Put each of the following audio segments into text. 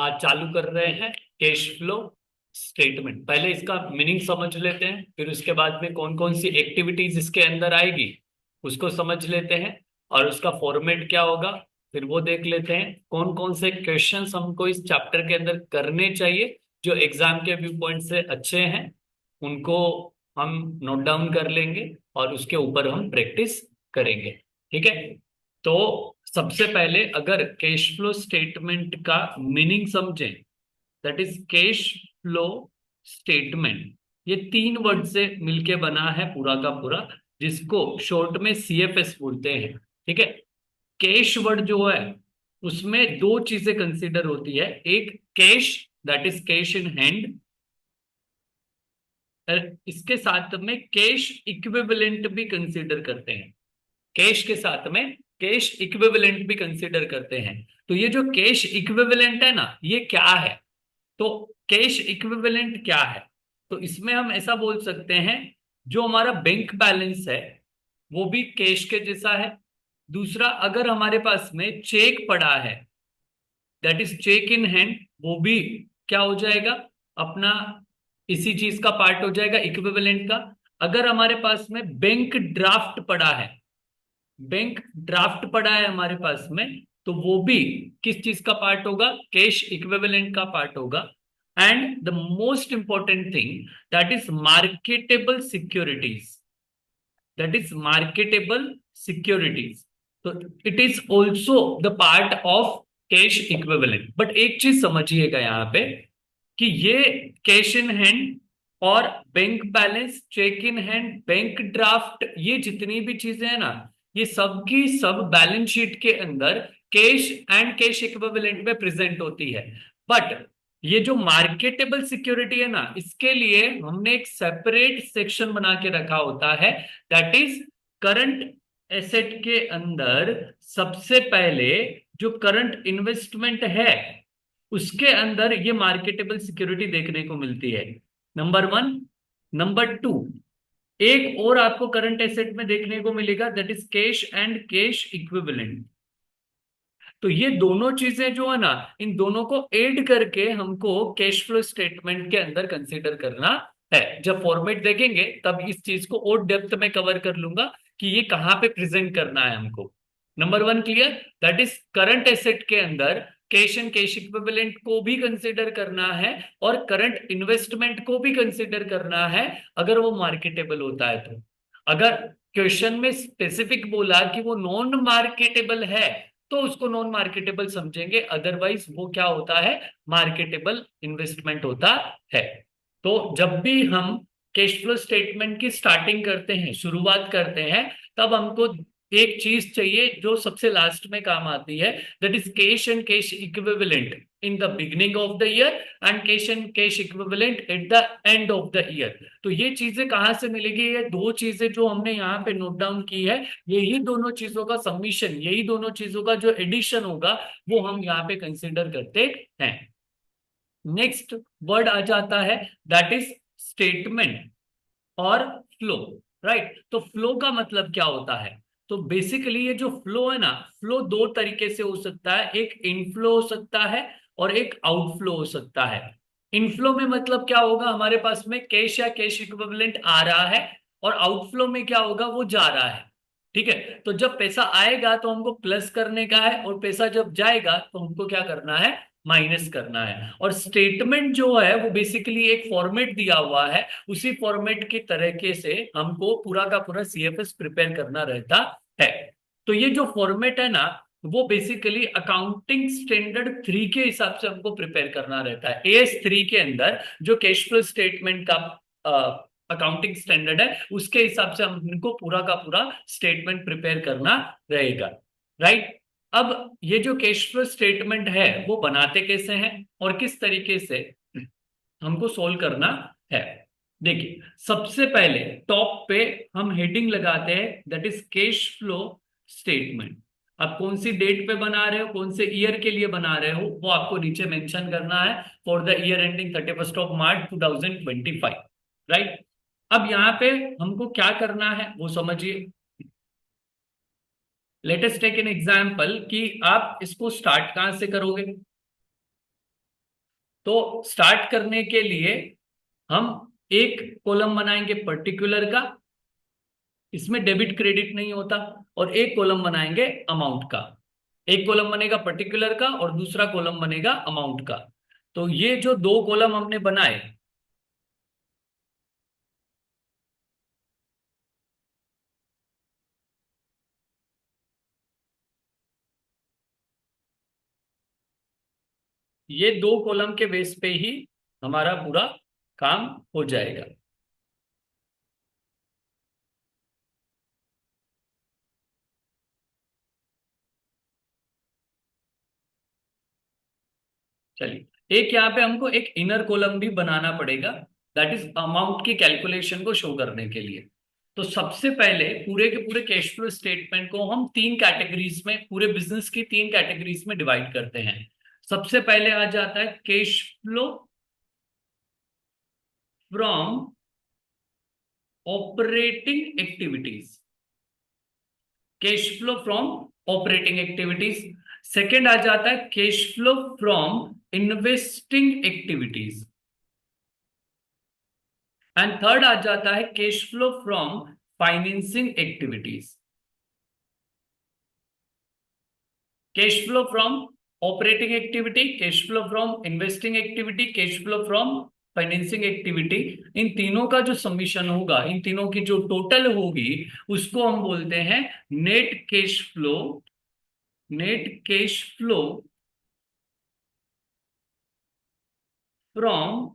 आज चालू कर रहे हैं कैश फ्लो स्टेटमेंट। पहले इसका मीनिंग समझ लेते हैं, फिर उसके बाद में कौन कौन सी एक्टिविटीज इसके अंदर आएगी उसको समझ लेते हैं, और उसका फॉर्मेट क्या होगा फिर वो देख लेते हैं। कौन कौन से क्वेश्चंस हमको इस चैप्टर के अंदर करने चाहिए जो एग्जाम के व्यू पॉइंट से अच्छे हैं, उनको हम नोट डाउन कर लेंगे और उसके ऊपर हम प्रैक्टिस करेंगे। ठीक है, तो सबसे पहले अगर कैश फ्लो स्टेटमेंट का मीनिंग समझें, that is cash flow statement, ये तीन वर्ड से मिलके बना है पूरा का पूरा, जिसको शॉर्ट में सीएफएस बोलते हैं। ठीक है, कैश वर्ड जो है उसमें दो चीजें कंसीडर होती है, एक cash, that is cash in hand, इसके साथ में कैश इक्विवेलेंट भी कंसीडर करते हैं। कैश के साथ में कैश इक्विवेलेंट भी कंसीडर करते हैं। तो ये जो कैश इक्विवेलेंट है ना, ये क्या है? तो कैश इक्विवेलेंट क्या है? तो इसमें हम ऐसा बोल सकते हैं, जो हमारा बैंक बैलेंस है वो भी कैश के जैसा है। दूसरा, अगर हमारे पास में चेक पड़ा है, that is check in hand, वो भी क्या हो जाएगा? अपना इसी चीज का पार्ट हो जाएगा, इक्विवेलेंट का। अगर हमारे पास में बैंक ड्राफ्ट पड़ा है, बैंक ड्राफ्ट पड़ा है हमारे पास में, तो वो भी किस चीज का पार्ट होगा? कैश इक्विवेलेंट का पार्ट होगा। And the most important thing, that is marketable securities, that is marketable securities. तो it is also the part of cash equivalent. But एक चीज समझिएगा यहाँ पे, कि ये कैश इन हैंड और bank balance, cheque in hand, bank draft, ये जितनी भी चीजें हैं ना, ये सब की सब बैलेंस शीट के अंदर कैश एंड कैश इक्विवेलेंट में प्रेजेंट होती है। बट ये जो मार्केटेबल सिक्योरिटी है ना, इसके लिए हमने एक सेपरेट सेक्शन बना के रखा होता है, दैट इज करंट एसेट के अंदर सबसे पहले जो करंट इन्वेस्टमेंट है उसके अंदर ये मार्केटेबल सिक्योरिटी देखने को मिलती है, नंबर वन। नंबर टू, एक और आपको करंट एसेट में देखने को मिलेगा, that is cash and cash equivalent. तो ये दोनों चीजें जो है ना, इन दोनों को ऐड करके हमको कैश फ्लो स्टेटमेंट के अंदर कंसीडर करना है। जब फॉर्मेट देखेंगे तब इस चीज को और डेप्थ में कवर कर लूंगा कि ये कहाँ पे प्रेजेंट करना है हमको। Number one clear? That is current asset के अंदर कैश एंड कैश इक्विवेलेंट को भी कंसीडर करना है, और करंट इन्वेस्टमेंट को भी कंसीडर करना है, अगर वो मार्केटेबल होता है तो। अगर क्वेश्चन में स्पेसिफिक बोला कि वो नॉन मार्केटेबल है, तो उसको नॉन मार्केटेबल समझेंगे, अदरवाइज वो क्या होता है? मार्केटेबल इन्वेस्टमेंट होता है। तो जब भी हम कैश फ्लो स्टेटमेंट की स्टार्टिंग करते हैं, शुरुआत करते हैं, तब हमको एक चीज चाहिए जो सबसे लास्ट में काम आती है, that is cash and cash equivalent in the beginning of the year and cash and cash equivalent at the end of the year. तो ये चीजें कहाँ से मिलेगी? ये दो चीजें जो हमने यहाँ पे नोट डाउन की है, यही दोनों चीजों का सबमिशन, यही दोनों चीजों का जो एडिशन होगा वो हम यहाँ पे कंसिडर करते हैं। नेक्स्ट वर्ड आ जाता है, दैट इज स्टेटमेंट और फ्लो। राइट, तो फ्लो का मतलब क्या होता है? तो बेसिकली ये जो फ्लो है ना, फ्लो दो तरीके से हो सकता है, एक इनफ्लो हो सकता है और एक आउटफ्लो हो सकता है। इनफ्लो में मतलब क्या होगा? हमारे पास में कैश या कैश इक्विवेलेंट आ रहा है, और आउटफ्लो में क्या होगा? वो जा रहा है। ठीक है, तो जब पैसा आएगा तो हमको प्लस करने का है, और पैसा जब जाएगा तो हमको क्या करना है? माइनस करना है। और स्टेटमेंट जो है वो बेसिकली एक फॉर्मेट दिया हुआ है, उसी फॉर्मेट की तरीके से हमको पूरा का पूरा सीएफएस प्रिपेयर करना रहता है। तो ये जो फॉर्मेट है ना, वो बेसिकली अकाउंटिंग स्टैंडर्ड 3 के हिसाब से हमको प्रिपेयर करना रहता है। AS3 के अंदर जो कैश फ्लो स्टेटमेंट का अकाउंटिंग स्टैंडर्ड है, उसके हिसाब से हमको पूरा का पूरा स्टेटमेंट प्रिपेयर करना रहेगा। राइट, अब ये जो कैश फ्लो स्टेटमेंट है वो बनाते कैसे हैं और किस तरीके से हमको सोल्व करना है? देखिए, सबसे पहले टॉप पे हम हेडिंग लगाते हैं, that is cash flow statement. आप कौन सी डेट पे बना रहे हो, कौन से ईयर के लिए बना रहे हो, वो आपको नीचे मेंशन करना है, for the year ending 31 March 2025। Right, अब यहाँ पे हमको क्या करना है वो समझिए। लेटेस्ट टेक एन एग्जाम्पल कि आप इसको स्टार्ट कहां से करोगे। तो स्टार्ट करने के लिए हम एक कॉलम बनाएंगे पर्टिकुलर का, इसमें डेबिट क्रेडिट नहीं होता, और एक कॉलम बनाएंगे अमाउंट का। एक कॉलम बनेगा पर्टिकुलर का और दूसरा कॉलम बनेगा अमाउंट का। तो ये जो दो कॉलम हमने बनाए, ये दो कॉलम के बेस पे ही हमारा पूरा काम हो जाएगा। चलिए, एक यहाँ पे हमको एक इनर कॉलम भी बनाना पड़ेगा, दैट इज अमाउंट की कैलकुलेशन को शो करने के लिए। तो सबसे पहले पूरे के पूरे कैश फ्लो स्टेटमेंट को हम तीन कैटेगरीज में, पूरे बिजनेस की तीन कैटेगरीज में डिवाइड करते हैं। सबसे पहले आ जाता है cash flow from operating activities. Cash flow from operating activities. Second आ जाता है cash flow from investing activities. And third आ जाता है cash flow from financing activities. Cash flow from operating activity, cash flow from investing activity, cash flow from financing activity, इन तीनों का जो समीशन होगा, इन तीनों की जो टोटल होगी, उसको हम बोलते हैं net cash flow. Net cash flow from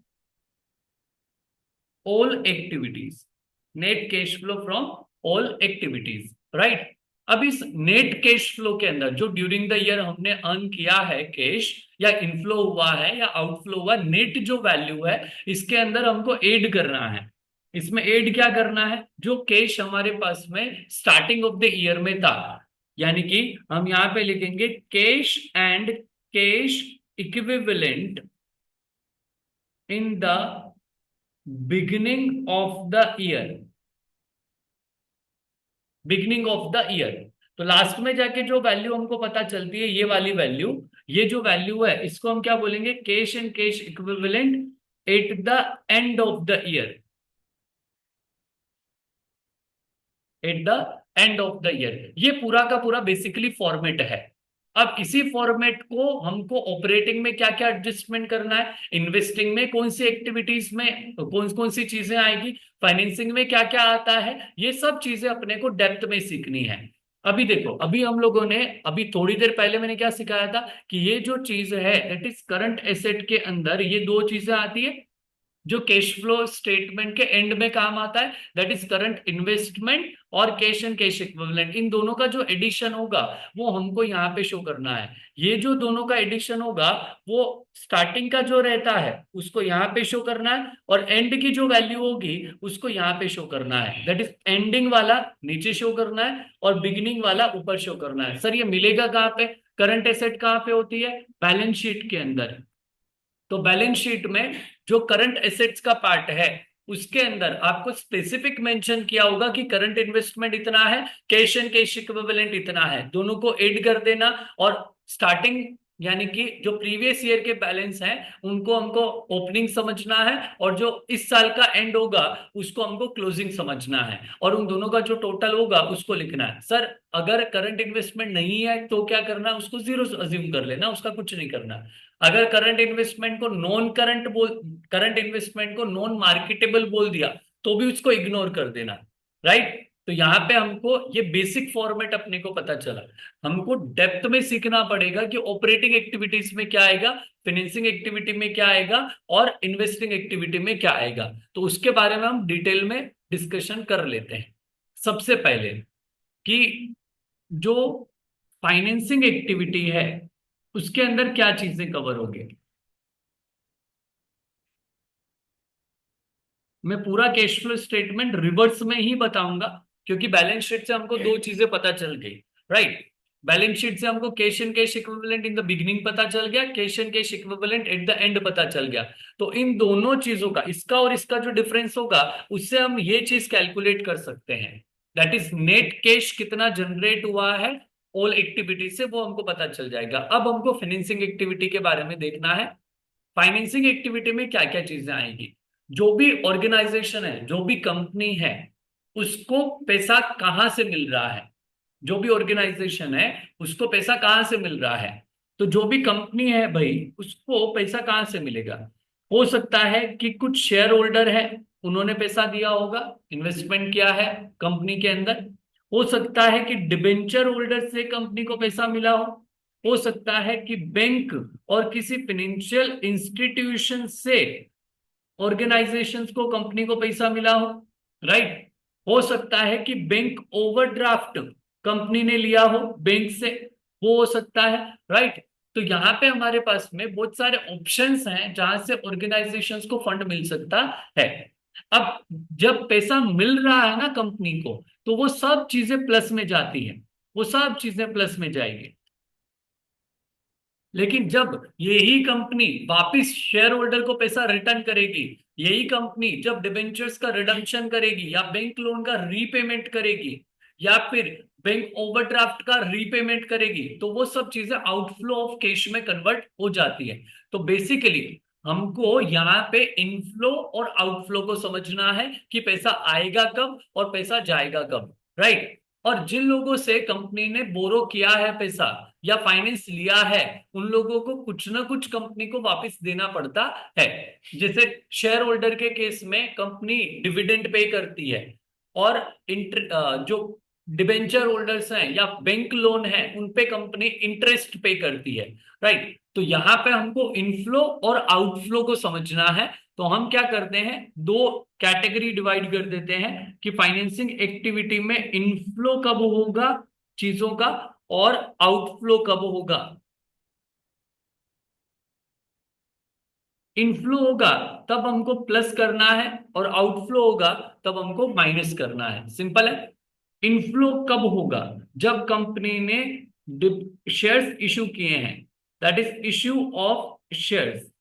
all activities. Net cash flow from all activities, right. अब इस नेट कैश फ्लो के अंदर जो ड्यूरिंग द ईयर हमने अर्न किया है कैश, या इनफ्लो हुआ है या आउटफ्लो हुआ, नेट जो वैल्यू है, इसके अंदर हमको ऐड करना है। इसमें ऐड क्या करना है, जो कैश हमारे पास में स्टार्टिंग ऑफ द ईयर में था, यानी कि हम यहां पे लिखेंगे cash and cash equivalent in the beginning of the year. Beginning of the year, तो लास्ट में जाके जो वैल्यू हमको पता चलती है, ये वाली वैल्यू, ये जो वैल्यू है, इसको हम क्या बोलेंगे, cash and cash equivalent at the end of the year. At the end of the year, ये पूरा का पूरा बेसिकली फॉर्मेट है। अब इसी फॉर्मेट को हमको ऑपरेटिंग में क्या क्या एडजस्टमेंट करना है, इन्वेस्टिंग में कौन सी एक्टिविटीज में कौन कौन सी चीजें आएगी, फाइनेंसिंग में क्या क्या आता है, ये सब चीजें अपने को डेप्थ में सीखनी है। अभी देखो, अभी हम लोगों ने, अभी थोड़ी देर पहले मैंने क्या सिखाया था, कि ये जो चीज है दैट इज करंट एसेट के अंदर ये दो चीजें आती है जो कैश फ्लो स्टेटमेंट के एंड में काम आता है, दैट इज करंट इन्वेस्टमेंट और कैश एंड कैश इक्विवेलेंट। इन दोनों का जो एडिशन होगा वो हमको यहाँ पे शो करना है। ये जो दोनों का एडिशन होगा वो स्टार्टिंग का जो रहता है उसको यहाँ पे शो करना है, और एंड की जो वैल्यू होगी उसको यहाँ पे शो करना है। दैट इज एंडिंग वाला नीचे शो करना है और बिगिनिंग वाला ऊपर शो करना है। सर ये मिलेगा कहाँ पे, करंट एसेट कहाँ पे होती है, बैलेंस शीट के अंदर। तो बैलेंस शीट में जो करंट एसेट्स का पार्ट है उसके अंदर आपको स्पेसिफिक मेंशन किया होगा कि करंट इन्वेस्टमेंट इतना है, कैश एंड कैश इक्विवेलेंट इतना है, दोनों को ऐड कर देना। और स्टार्टिंग यानी कि जो प्रीवियस ईयर के बैलेंस हैं उनको हमको ओपनिंग समझना है, और जो इस साल का एंड होगा उसको हमको क्लोजिंग समझना है, और उन दोनों का जो टोटल होगा उसको लिखना है। सर अगर करंट इन्वेस्टमेंट नहीं है तो क्या करना है, उसको जीरो अज्यूम कर लेना, उसका कुछ नहीं करना। अगर करंट इन्वेस्टमेंट को नॉन करंट बोल, करंट इन्वेस्टमेंट को नॉन मार्केटेबल बोल दिया तो भी उसको इग्नोर कर देना, राइट। तो यहाँ पे हमको ये बेसिक फॉर्मेट अपने को पता चला। हमको डेप्थ में सीखना पड़ेगा कि ऑपरेटिंग एक्टिविटीज में क्या आएगा, फाइनेंसिंग एक्टिविटी में क्या आएगा, और इन्वेस्टिंग एक्टिविटी में क्या आएगा। तो उसके बारे में हम डिटेल में डिस्कशन कर लेते हैं। सबसे पहले कि जो फाइनेंसिंग एक्टिविटी है उसके अंदर क्या चीजें कवर होगी। मैं पूरा कैश फ्लो स्टेटमेंट रिवर्स में ही बताऊंगा, क्योंकि बैलेंस शीट से हमको दो चीजें पता चल गई, राइट। बैलेंस शीट से हमको cash and cash equivalent in the beginning पता चल गया, cash and cash equivalent at the end पता चल गया। तो इन दोनों चीजों का, इसका और इसका जो डिफरेंस होगा उससे हम ये चीज कैलकुलेट कर सकते हैं, दैट इज नेट कैश कितना जनरेट हुआ है ऑल एक्टिविटी से, वो हमको पता चल जाएगा। अब हमको फाइनेंसिंग एक्टिविटी के बारे में देखना है। फाइनेंसिंग एक्टिविटी में क्या क्या चीजें आएंगी? जो भी ऑर्गेनाइजेशन है, जो भी कंपनी है, उसको पैसा कहाँ से मिल रहा है? जो भी ऑर्गेनाइजेशन है उसको पैसा कहाँ से मिल रहा है? तो जो भी कंपनी है भाई, उसको पैसा कहाँ से मिलेगा? हो सकता है कि कुछ शेयर होल्डर है, उन्होंने पैसा दिया होगा, इन्वेस्टमेंट किया है कंपनी के अंदर। हो सकता है कि डिबेंचर होल्डर से कंपनी को पैसा मिला हो सकता है कि बैंक और किसी फाइनेंशियल इंस्टीट्यूशन से ऑर्गेनाइजेशंस को, कंपनी को पैसा मिला हो, राइट। हो सकता है कि बैंक ओवरड्राफ्ट कंपनी ने लिया हो बैंक से, वो हो सकता है, राइट। तो यहाँ पे हमारे पास में बहुत सारे ऑप्शंस हैं जहां से ऑर्गेनाइजेशंस को फंड मिल सकता है। अब जब पैसा मिल रहा है ना कंपनी को, तो वो सब चीजें प्लस में जाती है, वो सब चीजें प्लस में जाएगी। लेकिन जब यही कंपनी वापिस शेयर होल्डर को पैसा रिटर्न करेगी, यही कंपनी जब डिबेंचर्स का रिडम्पशन करेगी या बैंक लोन का रीपेमेंट करेगी या फिर बैंक ओवरड्राफ्ट का रीपेमेंट करेगी, तो वो सब चीजें आउटफ्लो ऑफ कैश में कन्वर्ट हो जाती है। तो बेसिकली हमको यहाँ पे इनफ्लो और आउटफ्लो को समझना है कि पैसा आएगा कब और पैसा जाएगा कब, राइट। और जिन लोगों से कंपनी ने बोरो किया है पैसा या फाइनेंस लिया है, उन लोगों को कुछ ना कुछ कंपनी को वापस देना पड़ता है। जैसे शेयर होल्डर के केस में कंपनी डिविडेंड पे करती है, और जो डिबेंचर होल्डर्स हैं या बैंक लोन है, उन पे कंपनी इंटरेस्ट पे करती है, राइट। तो यहाँ पे हमको इनफ्लो और आउटफ्लो को समझना है। तो हम क्या करते हैं, दो कैटेगरी डिवाइड कर देते हैं कि फाइनेंसिंग एक्टिविटी में इनफ्लो कब होगा चीजों का और आउटफ्लो कब होगा। इनफ्लो होगा तब हमको प्लस करना है और आउटफ्लो होगा तब हमको माइनस करना है, सिंपल है। इनफ्लो कब होगा? जब कंपनी ने शेयर्स इशू किए हैं, that is issue of shares.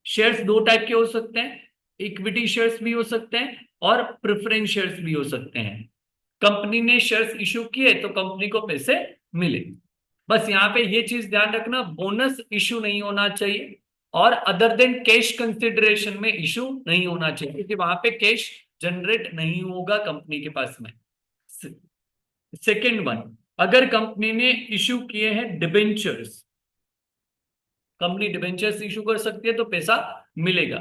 Shares दो टाइप के हो सकते हैं, इक्विटी शेयर्स भी हो सकते हैं और प्रेफरेंस शेयर्स भी हो सकते हैं। कंपनी ने शेयर्स इशू किए तो कंपनी को पैसे मिले। बस यहाँ पे ये चीज ध्यान रखना, बोनस इशू नहीं होना चाहिए और अदर देन कैश कंसिडरेशन में इशू नहीं होना चाहिए, क्योंकि वहां पे कैश जनरेट नहीं होगा कंपनी के पास में। सेकेंड वन, अगर कंपनी ने इशू किए हैं डिबेंचर्स, कंपनी डिबेंचर्स इशू कर सकती है तो पैसा मिलेगा।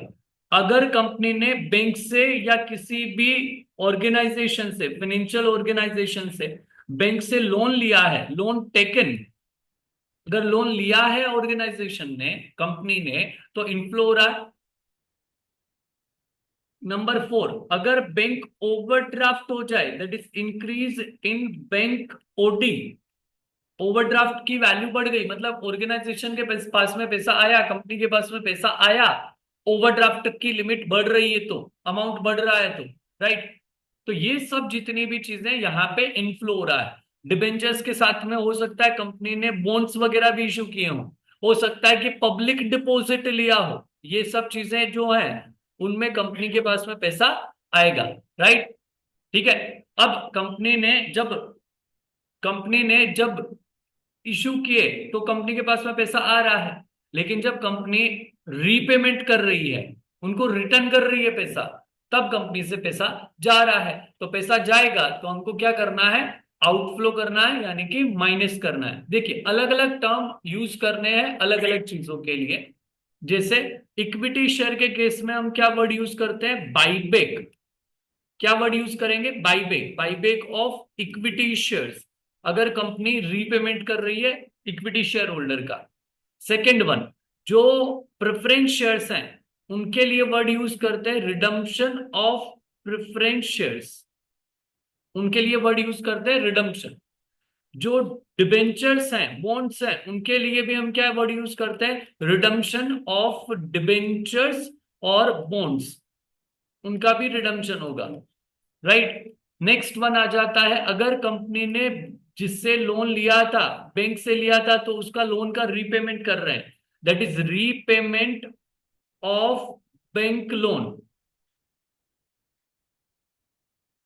अगर कंपनी ने बैंक से या किसी भी ऑर्गेनाइजेशन से, फाइनेंशियल ऑर्गेनाइजेशन से, बैंक से लोन लिया है, लोन टेकन, अगर लोन लिया है ऑर्गेनाइजेशन ने, कंपनी ने, तो इनफ्लो हो रहा है। नंबर फोर, अगर बैंक ओवरड्राफ्ट हो जाए, that is increase in bank OD, overdraft की वैल्यू बढ़ गई, मतलब ऑर्गेनाइजेशन के पास में पैसा आया, कंपनी के पास में पैसा आया, ओवरड्राफ्ट की लिमिट बढ़ रही है, तो अमाउंट बढ़ रहा है, तो राइट। तो ये सब जितनी भी चीजें यहाँ पे इनफ्लो हो रहा है। डिबेंचर्स के साथ में हो सकता है कंपनी ने बॉन्ड्स वगैरह भी इशू किए हो सकता है कि पब्लिक डिपॉजिट लिया हो, ये सब चीजें जो है उनमें कंपनी के पास में पैसा आएगा, राइट। ठीक है। अब कंपनी ने जब इशू किए तो कंपनी के पास में पैसा आ रहा है, लेकिन जब कंपनी रीपेमेंट कर रही है, उनको रिटर्न कर रही है पैसा, तब कंपनी से पैसा जा रहा है। तो पैसा जाएगा तो हमको क्या करना है, आउटफ्लो करना है, यानी कि माइनस करना है। देखिए अलग अलग टर्म यूज करने हैं अलग अलग चीजों के लिए। जैसे इक्विटी शेयर के केस में हम क्या वर्ड यूज करते हैं, बाईबैक। क्या वर्ड यूज करेंगे, buyback, buyback of equity shares, अगर कंपनी रीपेमेंट कर रही है इक्विटी शेयर होल्डर का। सेकेंड वन, जो प्रेफरेंस शेयर्स हैं उनके लिए वर्ड यूज करते हैं रिडम्पशन ऑफ प्रेफरेंस शेयर्स, उनके लिए वर्ड यूज करते हैं रिडम्पशन। जो डिबेंचर्स हैं, बॉन्ड्स हैं, उनके लिए भी हम क्या वर्ड यूज करते हैं, रिडम्पशन ऑफ डिबेंचर्स और बॉन्ड्स, उनका भी रिडम्पशन होगा, राइट। नेक्स्ट वन आ जाता है, अगर कंपनी ने जिससे लोन लिया था, बैंक से लिया था, तो उसका लोन का रीपेमेंट कर रहे हैं, that is repayment of bank loan.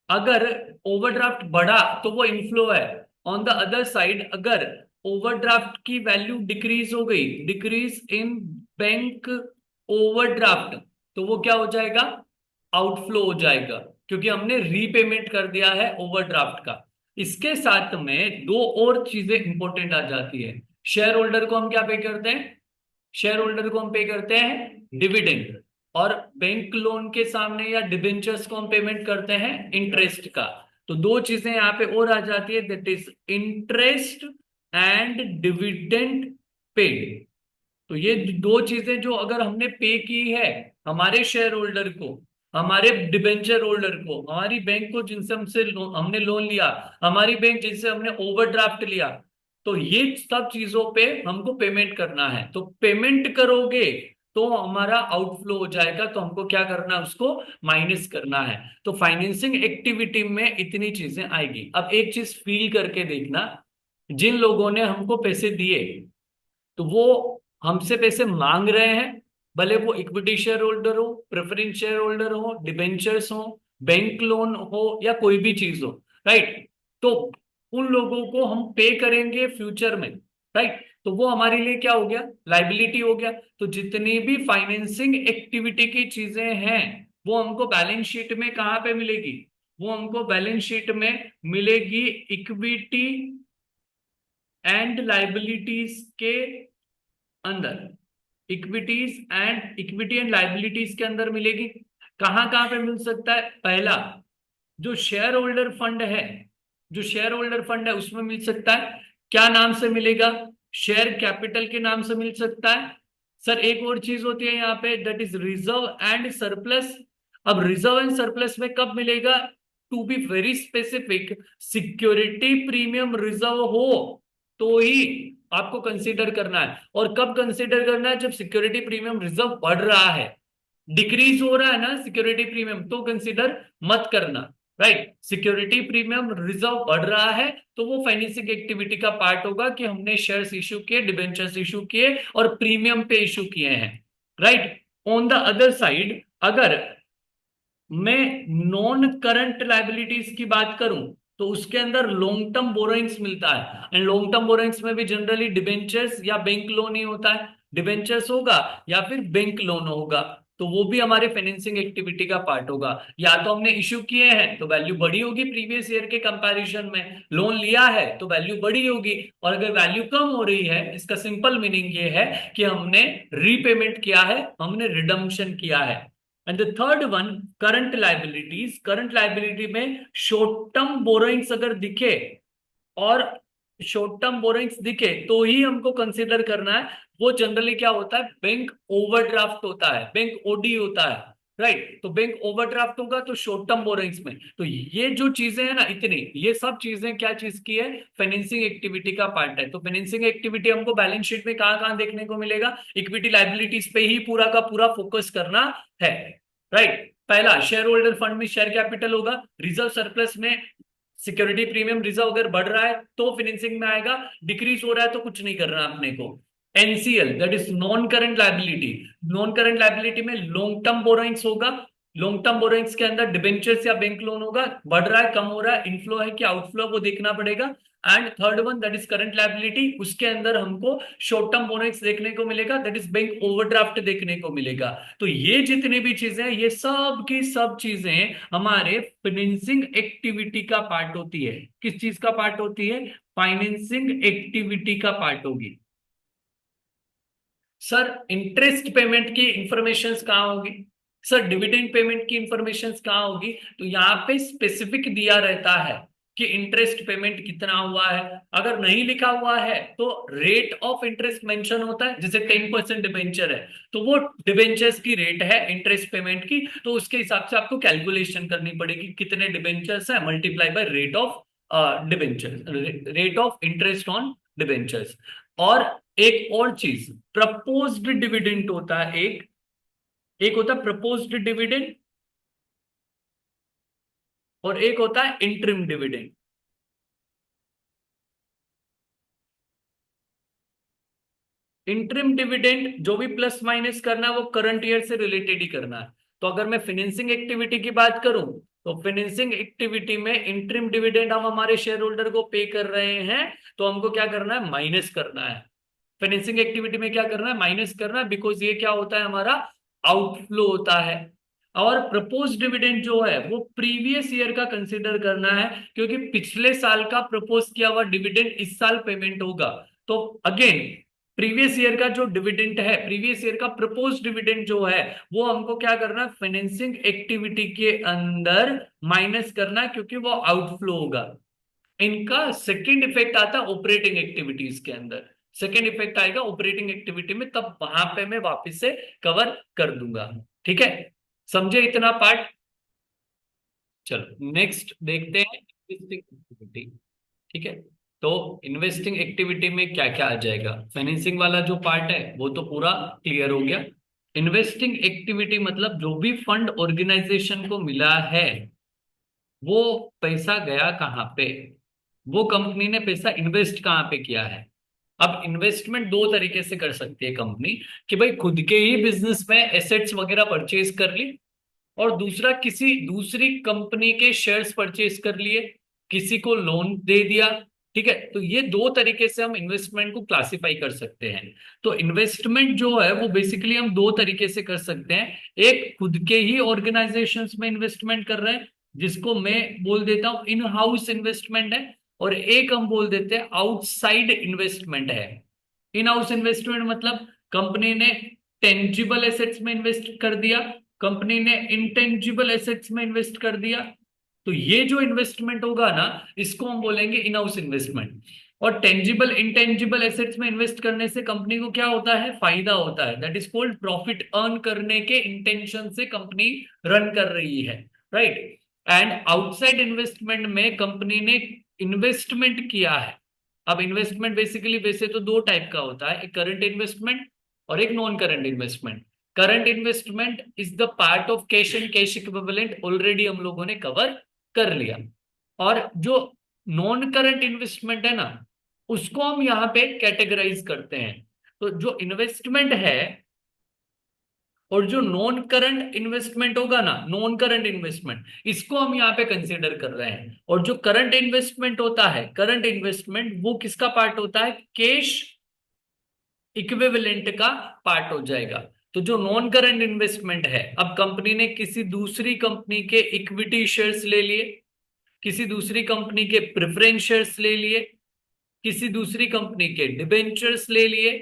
अगर ओवरड्राफ्ट बढ़ा तो वो इनफ्लो है। ऑन द अदर साइड, अगर ओवरड्राफ्ट की वैल्यू डिक्रीज हो गई, डिक्रीज इन बैंक ओवरड्राफ्ट, तो वो क्या हो जाएगा, आउटफ्लो हो जाएगा, क्योंकि हमने रीपेमेंट कर दिया है ओवरड्राफ्ट का। इसके साथ में दो और चीजें इंपॉर्टेंट आ जाती है। शेयर होल्डर को हम क्या पे करते हैं, शेयर होल्डर को हम पे करते हैं डिविडेंड, और बैंक लोन के सामने या डिबेंचर्स को हम पेमेंट करते हैं इंटरेस्ट का। तो दो चीजें यहाँ पे और आ जाती है, that is interest and dividend paid. तो ये दो चीजें जो अगर हमने पे की है हमारे शेयर होल्डर को, हमारे डिबेंचर होल्डर को, हमारी बैंक को जिनसे हमने लोन लिया, हमारी बैंक जिनसे हमने ओवरड्राफ्ट लिया, तो ये सब चीजों पे हमको पेमेंट करना है। तो पेमेंट करोगे तो हमारा आउटफ्लो हो जाएगा, तो हमको क्या करना है, उसको माइनस करना है। तो फाइनेंसिंग एक्टिविटी में इतनी चीजें आएगी। अब एक चीज फील करके देखना, जिन लोगों ने हमको पैसे दिए तो वो हमसे पैसे मांग रहे हैं, भले वो इक्विटी शेयर होल्डर हो, प्रेफरेंस शेयर होल्डर हो, डिबेंचर्स हो, बैंक लोन हो, या कोई भी चीज हो, राइट। तो उन लोगों को हम पे करेंगे फ्यूचर में, राइट। तो वो हमारे लिए क्या हो गया, लाइबिलिटी हो गया। तो जितनी भी फाइनेंसिंग एक्टिविटी की चीजें हैं वो हमको बैलेंस शीट में कहाँ पे मिलेगी, वो हमको बैलेंस शीट में मिलेगी इक्विटी एंड लाइबिलिटीज के अंदर। इक्विटी एंड लाइबिलिटीज के अंदर मिलेगी। कहां कहां पे मिल सकता है, पहला जो शेयर होल्डर फंड है, जो शेयर होल्डर फंड है उसमें मिल सकता है। क्या नाम से मिलेगा, शेयर कैपिटल के नाम से मिल सकता है। सर एक और चीज होती है यहाँ पे, that is reserve and surplus. अब रिजर्व एंड सरप्लस में कब मिलेगा, to be very specific, security premium reserve हो तो ही आपको कंसीडर करना है। और कब कंसीडर करना है, जब सिक्योरिटी प्रीमियम रिजर्व बढ़ रहा है, डिक्रीज हो रहा है ना सिक्योरिटी प्रीमियम, तो कंसीडर मत करना, राइट। सिक्योरिटी प्रीमियम रिजर्व बढ़ रहा है तो वो फाइनेंसिंग एक्टिविटी का पार्ट होगा कि हमने शेयर्स इश्यू किए, डिबेंचर्स इश्यू किए और प्रीमियम पे इश्यू किए हैं, right. On the other side अगर मैं नॉन करंट लाइबिलिटीज की बात करूं तो उसके अंदर लॉन्ग टर्म बोरोइंग्स मिलता है, एंड लॉन्ग टर्म बोरोइंग्स में भी जनरली डिबेंचर्स या बैंक लोन ही होता है। डिबेंचर्स होगा या फिर बैंक लोन होगा, तो वो भी हमारे फाइनेंसिंग एक्टिविटी का पार्ट होगा। या तो हमने इश्यू किए हैं तो वैल्यू बड़ी होगी प्रीवियस ईयर के कंपैरिजन में, लोन लिया है तो वैल्यू बड़ी होगी। और अगर वैल्यू कम हो रही है, इसका सिंपल मीनिंग ये है कि हमने रीपेमेंट किया है, हमने रिडम्पशन किया है। And the third one, current liabilities. Current liability में शॉर्ट टर्म बोरोइंग्स अगर दिखे, और शॉर्ट टर्म बोरोइंग्स दिखे तो ही हमको कंसीडर करना है। वो जनरली क्या होता है, बैंक ओवरड्राफ्ट होता है, बैंक ओडी होता है, राइट। तो बैंक ओवरड्राफ्ट होगा तो शॉर्ट टर्म बोरोइंग्स में। तो ये जो चीजें हैं ना, इतनी ये सब चीजें क्या चीज की है, फाइनेंसिंग एक्टिविटी का पार्ट है। तो फाइनेंसिंग एक्टिविटी हमको बैलेंस शीट में कहाँ कहाँ देखने को मिलेगा, इक्विटी लाइबिलिटीज पे ही पूरा का पूरा फोकस करना है, राइट। पहला शेयर होल्डर फंड में शेयर कैपिटल होगा, रिजर्व सरप्लस में सिक्योरिटी प्रीमियम रिजर्व अगर बढ़ रहा है तो फाइनेंसिंग में आएगा, डिक्रीज हो रहा है तो कुछ नहीं करना अपने को। NCL that is non current liability. Non current liability में लॉन्ग टर्म बोरोइंग्स होगा, लॉन्ग टर्म बोरोइंग्स के अंदर डिबेंचर्स या बैंक लोन होगा, बढ़ रहा है कम हो रहा है, इनफ्लो है कि आउटफ्लो वो देखना पड़ेगा। And third one that is current liability, उसके अंदर हमको शॉर्ट टर्म बोरोइंग्स देखने को मिलेगा, दैट इज बैंक ओवरड्राफ्ट देखने को मिलेगा। तो ये जितनी भी चीजें हैं, ये सब की सब चीजें हमारे फाइनेंसिंग एक्टिविटी का पार्ट होती है। किस चीज का पार्ट होती है, फाइनेंसिंग एक्टिविटी का पार्ट होगी। सर इंटरेस्ट पेमेंट की इंफॉर्मेशन कहाँ होगी, सर डिविडेंड पेमेंट की इंफॉर्मेशन कहाँ होगी, तो यहाँ पे स्पेसिफिक दिया रहता है कि इंटरेस्ट पेमेंट कितना हुआ है। अगर नहीं लिखा हुआ है तो रेट ऑफ इंटरेस्ट मेंशन होता है, जैसे 10% डिबेंचर है तो वो डिबेंचर्स की रेट है इंटरेस्ट पेमेंट की, तो उसके हिसाब से आपको कैलकुलेशन करनी पड़ेगी कितने डिबेंचर्स है, multiply by rate of debenture, rate of interest on debentures. और एक और चीज, प्रपोज्ड डिविडेंड होता है, एक एक होता है प्रपोज्ड डिविडेंड और एक होता है इंटरिम डिविडेंड। इंटरिम डिविडेंड जो भी प्लस माइनस करना है वो करंट ईयर से रिलेटेड ही करना है। तो अगर मैं फाइनेंसिंग एक्टिविटी की बात करूं तो फाइनेंसिंग एक्टिविटी में इंटरिम डिविडेंड हम हमारे शेयर होल्डर को पे कर रहे हैं, तो हमको क्या करना है, माइनस करना है। फाइनेंसिंग एक्टिविटी में क्या करना है, माइनस करना है, बिकॉज ये क्या होता है हमारा आउटफ्लो होता है। और प्रपोज डिविडेंड जो है वो प्रीवियस ईयर का कंसिडर करना है, क्योंकि पिछले साल का प्रपोज किया हुआ डिविडेंड इस साल पेमेंट होगा। तो अगेन प्रीवियस ईयर का जो डिविडेंड है, प्रीवियस ईयर का प्रपोज डिविडेंड जो है, वो हमको क्या करना है, फाइनेंसिंग एक्टिविटी के अंदर माइनस करना है, क्योंकि वो आउटफ्लो होगा। इनका सेकंड इफेक्ट आता है ऑपरेटिंग एक्टिविटीज के अंदर। सेकंड इफेक्ट आएगा ऑपरेटिंग एक्टिविटी में, तब वहां पे मैं वापस से कवर कर दूंगा। ठीक है, समझे इतना पार्ट? चलो नेक्स्ट देखते हैं इन्वेस्टिंग एक्टिविटी। ठीक है, तो इन्वेस्टिंग एक्टिविटी में क्या क्या आ जाएगा? फाइनेंसिंग वाला जो पार्ट है वो तो पूरा क्लियर हो गया। इन्वेस्टिंग एक्टिविटी मतलब जो भी फंड ऑर्गेनाइजेशन को मिला है, वो पैसा गया कहाँ पे, वो कंपनी ने पैसा इन्वेस्ट कहाँ पे किया है। अब इन्वेस्टमेंट दो तरीके से कर सकती है कंपनी, कि भाई खुद के ही बिजनेस में एसेट्स वगैरह परचेज कर ली, और दूसरा किसी दूसरी कंपनी के शेयर्स परचेज कर लिए, किसी को लोन दे दिया। ठीक है, तो ये दो तरीके से हम इन्वेस्टमेंट को क्लासिफाई कर सकते हैं। तो इन्वेस्टमेंट जो है वो बेसिकली हम दो तरीके से कर सकते हैं। एक खुद के ही ऑर्गेनाइजेशंस में इन्वेस्टमेंट कर रहे हैं, जिसको मैं बोल देता हूं इन हाउस इन्वेस्टमेंट है। और एक हम बोल देते हैं आउटसाइड इन्वेस्टमेंट है। इन हाउस इन्वेस्टमेंट मतलब कंपनी ने टेंजिबल एसेट्स में इन्वेस्ट कर दिया, कंपनी ने इंटेंजिबल एसेट्स में इन्वेस्ट कर दिया। तो ये जो इन्वेस्टमेंट होगा ना, इसको हम बोलेंगे इन हाउस इन्वेस्टमेंट। और टेंजिबल इंटेंजिबल एसेट्स में इन्वेस्ट करने से कंपनी को क्या होता है, फायदा होता है। That is called profit earn करने के इंटेंशन से कंपनी रन कर रही है, राइट। एंड आउटसाइड इन्वेस्टमेंट में कंपनी ने इन्वेस्टमेंट किया है। अब इन्वेस्टमेंट बेसिकली वैसे तो दो टाइप का होता है, एक करंट इन्वेस्टमेंट और एक non current investment. Current investment is the part of cash and cash equivalent, already हम लोगों ने कवर कर लिया। और जो नॉन करंट इन्वेस्टमेंट है ना, उसको हम यहाँ पे कैटेगराइज करते हैं। तो जो इन्वेस्टमेंट है और जो नॉन करंट इन्वेस्टमेंट होगा ना, नॉन करंट इन्वेस्टमेंट, इसको हम यहाँ पे कंसीडर कर रहे हैं। और जो करंट इन्वेस्टमेंट होता है, करंट इन्वेस्टमेंट वो किसका पार्ट होता है, कैश इक्विवेलेंट का पार्ट हो जाएगा। तो जो नॉन करंट इन्वेस्टमेंट है, अब कंपनी ने किसी दूसरी कंपनी के इक्विटी शेयर्स ले लिए, किसी दूसरी कंपनी के प्रेफरेंस शेयर्स ले लिए, किसी दूसरी कंपनी के डिबेंचर्स ले लिए,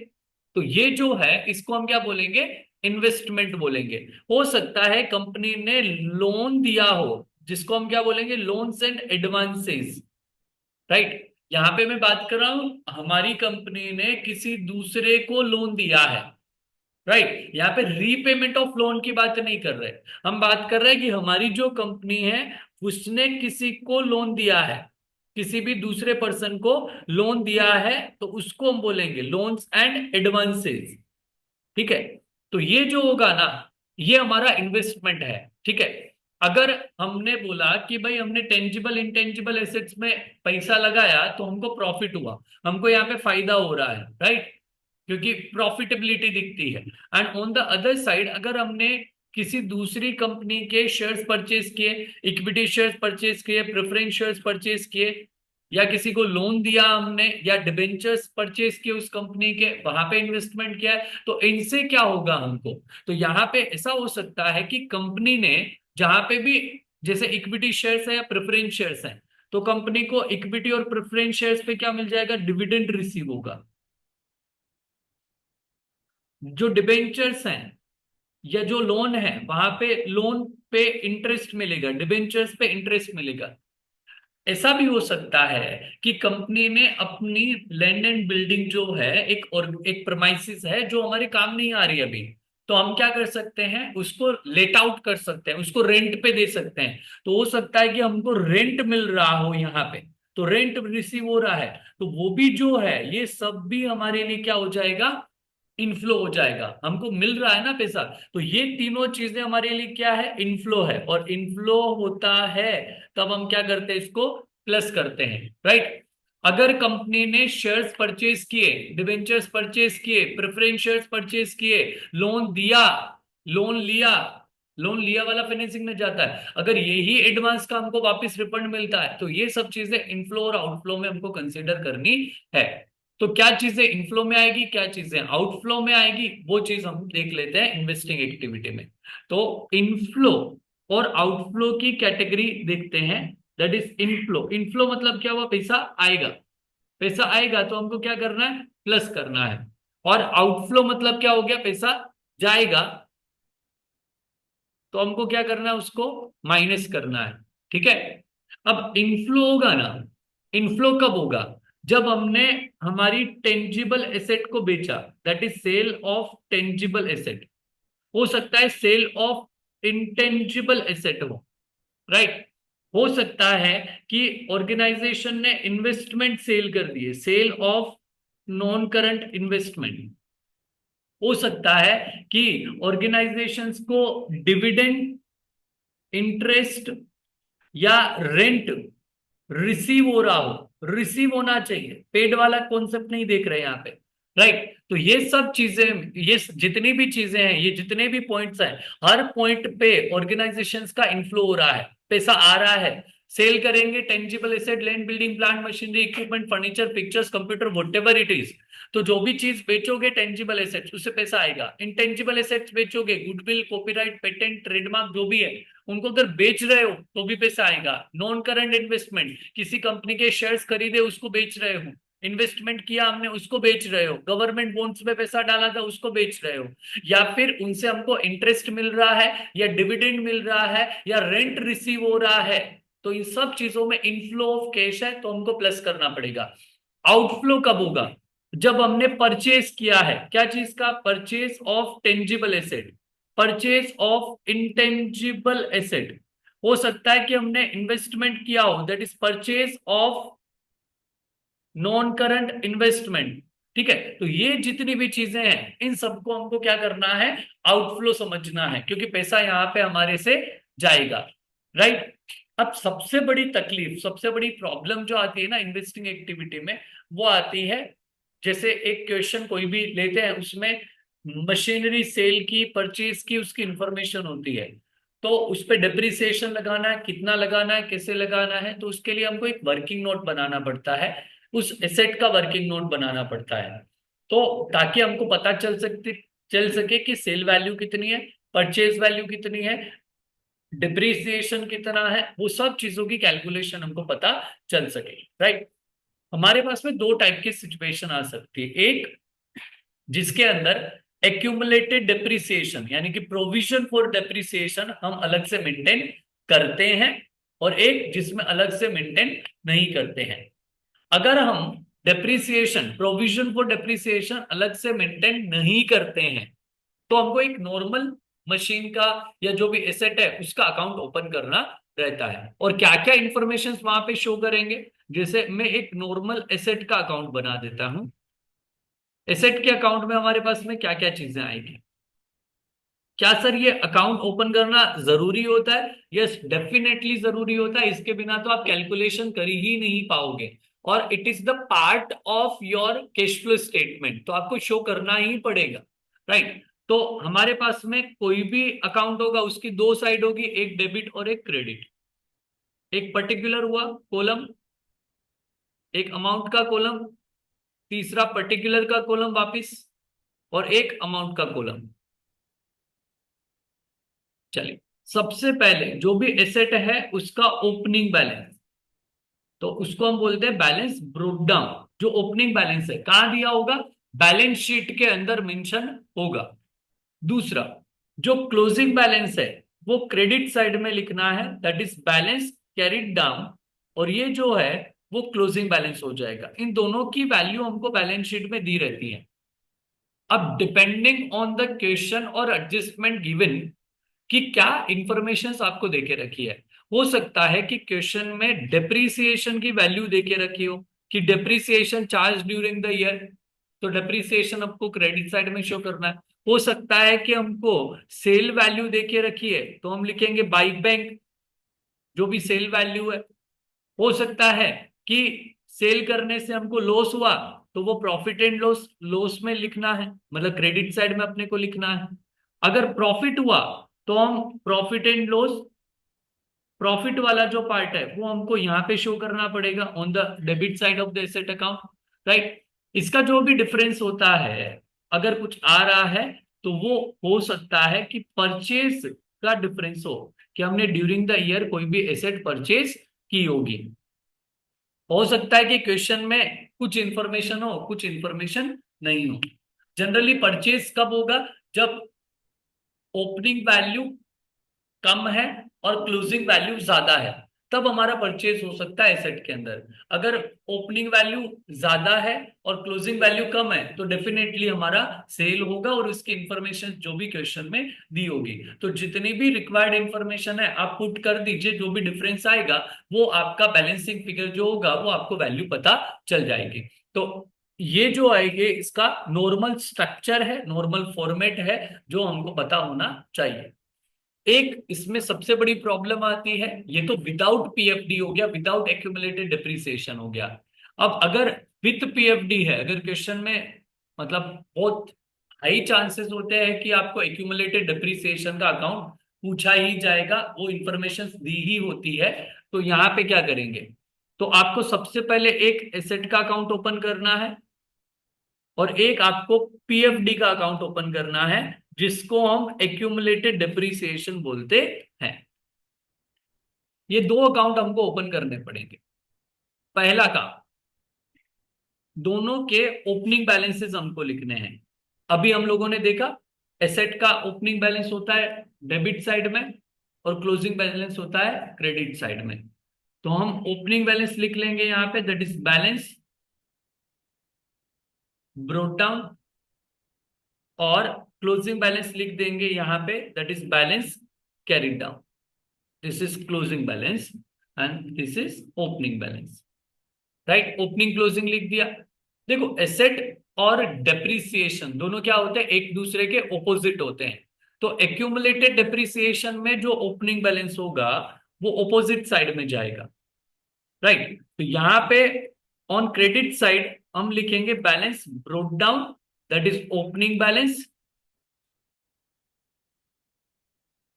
तो ये जो है इसको हम क्या बोलेंगे, इन्वेस्टमेंट बोलेंगे। हो सकता है कंपनी ने लोन दिया हो, जिसको हम क्या बोलेंगे, लोन्स एंड एडवांसेस, राइट। यहां पे मैं बात कर रहा हूं, हमारी कंपनी ने किसी दूसरे को लोन दिया है, राइट। यहाँ पे रीपेमेंट ऑफ लोन की बात नहीं कर रहे, हम बात कर रहे हैं कि हमारी जो कंपनी है उसने किसी को लोन दिया है, किसी भी दूसरे पर्सन को लोन दिया है, तो उसको हम बोलेंगे लोन्स एंड एडवांसेस। ठीक है, तो ये जो होगा ना, ये हमारा इन्वेस्टमेंट है। ठीक है, अगर हमने बोला कि भाई हमने टेंजिबल इंटेंजिबल एसेट्स में पैसा लगाया तो हमको प्रॉफिट हुआ, हमको यहाँ पे फायदा हो रहा है, राइट, क्योंकि प्रॉफिटेबिलिटी दिखती है। And on the other side अगर हमने किसी दूसरी कंपनी के शेयर्स परचेज किए, इक्विटी शेयर्स परचेज किए, प्रेफरेंस शेयर्स परचेज किए, या किसी को लोन दिया हमने, या डिबेंचर्स परचेज किए उस कंपनी के, वहां पे इन्वेस्टमेंट किया है, तो इनसे क्या होगा हमको। तो यहाँ पे ऐसा हो सकता है कि कंपनी ने जहां पे भी, जैसे इक्विटी शेयर्स है या प्रेफरेंस शेयर्स है, तो कंपनी को इक्विटी और प्रेफरेंस शेयर्स पे क्या मिल जाएगा, डिविडेंड रिसीव होगा। जो डिबेंचर्स हैं या जो लोन है, वहां पे लोन पे इंटरेस्ट मिलेगा, डिबेंचर्स पे इंटरेस्ट मिलेगा। ऐसा भी हो सकता है कि कंपनी ने अपनी लैंड एंड बिल्डिंग जो है, एक प्रमाइसिस है जो हमारे काम नहीं आ रही अभी, तो हम क्या कर सकते हैं, उसको लेट आउट कर सकते हैं, उसको रेंट पे दे सकते हैं। तो हो सकता है कि हमको रेंट मिल रहा हो यहाँ पे, तो रेंट रिसीव हो रहा है, तो वो भी जो है, ये सब भी हमारे लिए क्या हो जाएगा, इनफ्लो हो जाएगा। हमको मिल रहा है ना पैसा, तो ये तीनों चीजें हमारे लिए क्या है, इनफ्लो है। और इनफ्लो होता है तब हम क्या करते हैं, इसको प्लस करते हैं, राइट। अगर कंपनी ने शेयर्स परचेज किए, डिबेंचर्स परचेज किए, प्रेफरेंस शेयर्स परचेज किए, लोन दिया, लोन लिया, लोन लिया वाला फाइनेंसिंग में जाता है, अगर यही एडवांस का हमको वापस रिफंड मिलता है, तो ये सब चीजें इनफ्लो और आउटफ्लो में हमको कंसिडर करनी है। तो क्या चीजें इनफ्लो में आएगी, क्या चीजें आउटफ्लो में आएगी, वो चीज हम देख लेते हैं इन्वेस्टिंग एक्टिविटी में। तो इनफ्लो और आउटफ्लो की कैटेगरी देखते हैं। That is inflow. इनफ्लो मतलब क्या हुआ, पैसा आएगा। पैसा आएगा तो हमको क्या करना है, प्लस करना है। और आउटफ्लो मतलब क्या हो गया, पैसा जाएगा तो हमको क्या करना है, उसको माइनस करना है। ठीक है। अब इनफ्लो होगा ना, इनफ्लो कब होगा, जब हमने हमारी टेंजिबल एसेट को बेचा, that is sale of tangible asset. हो सकता है सेल ऑफ इंटेंजिबल एसेट हो, राइट। हो सकता है कि ऑर्गेनाइजेशन ने इन्वेस्टमेंट सेल कर दिए, sale of non current investment. हो सकता है कि ऑर्गेनाइजेशंस को डिविडेंड, इंटरेस्ट या रेंट रिसीव हो रहा हो। रिसीव होना चाहिए, पेड वाला कॉन्सेप्ट नहीं देख रहे यहाँ पे, राइट। तो ये सब चीजें, ये जितनी भी चीजें हैं, ये जितने भी पॉइंट्स हैं, हर पॉइंट पे ऑर्गेनाइजेशंस का इन्फ्लो हो रहा है, पैसा आ रहा है। सेल करेंगे tangible asset, land, building, plant, machinery, equipment, furniture, pictures, computer, whatever it is. तो जो भी चीज बेचोगे टेंजिबल एसेट्स, उससे पैसा आएगा। इंटेंजिबल एसेट्स बेचोगे, गुडविल, कॉपीराइट, पेटेंट, ट्रेडमार्क जो भी है, उनको अगर बेच रहे हो तो भी पैसा आएगा। नॉन करंट इन्वेस्टमेंट, किसी कंपनी के शेयर्स खरीदे उसको बेच रहे हो, इन्वेस्टमेंट किया हमने उसको बेच रहे हो, गवर्नमेंट बॉन्ड्स में पैसा डाला था उसको बेच रहे हो, या फिर उनसे हमको इंटरेस्ट मिल रहा है, या डिविडेंड मिल रहा है, या रेंट रिसीव हो रहा है, तो इन सब चीजों में इनफ्लो ऑफ कैश है तो हमको प्लस करना पड़ेगा। आउटफ्लो कब होगा, जब हमने परचेज किया है, क्या चीज का, purchase of tangible asset, purchase of intangible asset. हो सकता है कि हमने इन्वेस्टमेंट किया हो, that is purchase of non current investment. ठीक है। तो ये जितनी भी चीजें हैं, इन सबको हमको क्या करना है, आउटफ्लो समझना है, क्योंकि पैसा यहां पे हमारे से जाएगा, राइट। अब सबसे बड़ी तकलीफ, सबसे बड़ी प्रॉब्लम जो आती है ना इन्वेस्टिंग एक्टिविटी में, वो आती है, जैसे एक क्वेश्चन कोई भी लेते हैं, उसमें मशीनरी सेल की, परचेज की, उसकी इंफॉर्मेशन होती है। तो उस पर डिप्रिसिएशन लगाना है, कितना लगाना है, कैसे लगाना है, तो उसके लिए हमको एक वर्किंग नोट बनाना पड़ता है, उस एसेट का वर्किंग नोट बनाना पड़ता है। तो ताकि हमको पता चल सके कि सेल वैल्यू कितनी है, परचेज वैल्यू कितनी है, डिप्रिसिएशन कितना है, वो सब चीजों की कैलकुलेशन हमको पता चल सके, राइट। हमारे पास में दो टाइप की सिचुएशन आ सकती है। एक जिसके अंदर एक्यूमुलेटेड डेप्रिसिएशन, यानी कि प्रोविजन फॉर डेप्रिसिएशन हम अलग से मेंटेन करते हैं, और एक जिसमें अलग से मेंटेन नहीं करते हैं। अगर हम डेप्रिसिएशन, प्रोविजन फॉर डेप्रिसिएशन अलग से मेंटेन नहीं करते हैं, तो हमको एक नॉर्मल मशीन का या जो भी एसेट है उसका अकाउंट ओपन करना रहता है। और क्या क्या इंफॉर्मेशन वहां पे शो करेंगे, जैसे मैं एक नॉर्मल एसेट का अकाउंट बना देता हूं। एसेट के अकाउंट में हमारे पास में क्या क्या चीजें आएगी। क्या सर ये अकाउंट ओपन करना जरूरी होता है? यस, डेफिनेटली जरूरी होता है, इसके बिना तो आप कैलकुलेशन कर ही नहीं पाओगे। और it is the part of your cash flow statement, तो आपको शो करना ही पड़ेगा, राइट। तो हमारे पास में कोई भी अकाउंट होगा, उसकी दो साइड होगी, एक डेबिट और एक क्रेडिट। एक पर्टिकुलर हुआ कॉलम, एक अमाउंट का कॉलम, तीसरा पर्टिकुलर का कॉलम वापिस, और एक अमाउंट का कॉलम। चलिए, सबसे पहले जो भी एसेट है उसका ओपनिंग बैलेंस, तो उसको हम बोलते हैं बैलेंस ब्रोक डाउन। जो ओपनिंग बैलेंस है कहां दिया होगा, बैलेंस शीट के अंदर मेंशन होगा। दूसरा, जो क्लोजिंग बैलेंस है वो क्रेडिट साइड में लिखना है, that is balance carried down, और ये जो है वो क्लोजिंग बैलेंस हो जाएगा। इन दोनों की वैल्यू हमको बैलेंस शीट में दी रहती है। अब डिपेंडिंग ऑन द क्वेश्चन और एडजस्टमेंट गिवन कि क्या इंफॉर्मेशन आपको देके रखी है, हो सकता है कि क्वेश्चन में डेप्रीसिएशन की वैल्यू देके रखी हो, कि depreciation charge during the year, तो डेप्रीसिएशन आपको क्रेडिट साइड में शो करना है। हो सकता है कि हमको सेल वैल्यू देके रखी है, तो हम लिखेंगे बाई बैंक, जो भी सेल वैल्यू है। हो सकता है कि सेल करने से हमको लॉस हुआ, तो वो प्रॉफिट एंड लॉस, लॉस में लिखना है, मतलब क्रेडिट साइड में अपने को लिखना है। अगर प्रॉफिट हुआ तो हम प्रॉफिट एंड लॉस, प्रॉफिट वाला जो पार्ट है वो हमको यहाँ पे शो करना पड़ेगा on the debit side of the asset account, right. इसका जो भी डिफरेंस होता है, अगर कुछ आ रहा है तो वो हो सकता है कि परचेज का डिफरेंस हो, कि हमने ड्यूरिंग द ईयर कोई भी एसेट परचेज की होगी। हो सकता है कि क्वेश्चन में कुछ इंफॉर्मेशन हो, कुछ इंफॉर्मेशन नहीं हो। जनरली परचेज कब होगा? जब ओपनिंग वैल्यू कम है और क्लोजिंग वैल्यू ज्यादा है, तब हमारा परचेज हो सकता है एसेट के अंदर। अगर ओपनिंग वैल्यू ज्यादा है और क्लोजिंग वैल्यू कम है तो डेफिनेटली हमारा सेल होगा, और उसकी इंफॉर्मेशन जो भी क्वेश्चन में दी होगी, तो जितनी भी रिक्वायर्ड इंफॉर्मेशन है आप पुट कर दीजिए, जो भी डिफरेंस आएगा वो आपका बैलेंसिंग फिगर जो होगा वो आपको वैल्यू पता चल जाएगी। तो ये जो आएगी इसका नॉर्मल स्ट्रक्चर है, नॉर्मल फॉर्मेट है, जो हमको पता होना चाहिए। एक इसमें सबसे बड़ी प्रॉब्लम आती है, ये तो विदाउट पीएफडी हो गया, विदाउट एक्यूमुलेटेड डिप्रिसिएशन हो गया। अब अगर विथ पीएफडी है, अगर क्वेश्चन में मतलब बहुत हाई चांसेस होते हैं कि आपको एक्यूमुलेटेड डिप्रिसिएशन का अकाउंट पूछा ही जाएगा, वो इंफॉर्मेशन दी ही होती है। तो यहाँ पे क्या करेंगे? तो आपको सबसे पहले एक एसेट का अकाउंट ओपन करना है, और एक आपको पीएफडी का अकाउंट ओपन करना है, जिसको हम एक्यूमुलेटेड डिप्रिसिएशन बोलते हैं। ये दो अकाउंट हमको ओपन करने पड़ेंगे। पहला काम, दोनों के ओपनिंग बैलेंसेस हमको लिखने हैं। अभी हम लोगों ने देखा एसेट का ओपनिंग बैलेंस होता है डेबिट साइड में, और क्लोजिंग बैलेंस होता है क्रेडिट साइड में। तो हम ओपनिंग बैलेंस लिख लेंगे यहां पे, that is balance brought down, और क्लोजिंग बैलेंस लिख देंगे यहां पे, that is balance carried down. This is closing balance and this is opening balance. Right, opening closing लिख दिया। देखो एसेट और डेप्रिसिएशन दोनों क्या होते हैं? एक दूसरे के ऑपोजिट होते हैं। तो एक्यूमुलेटेड डेप्रिसिएशन में जो ओपनिंग बैलेंस होगा वो ऑपोजिट साइड में जाएगा। राइट, तो यहां पे ऑन क्रेडिट साइड हम लिखेंगे balance brought down, that is opening balance,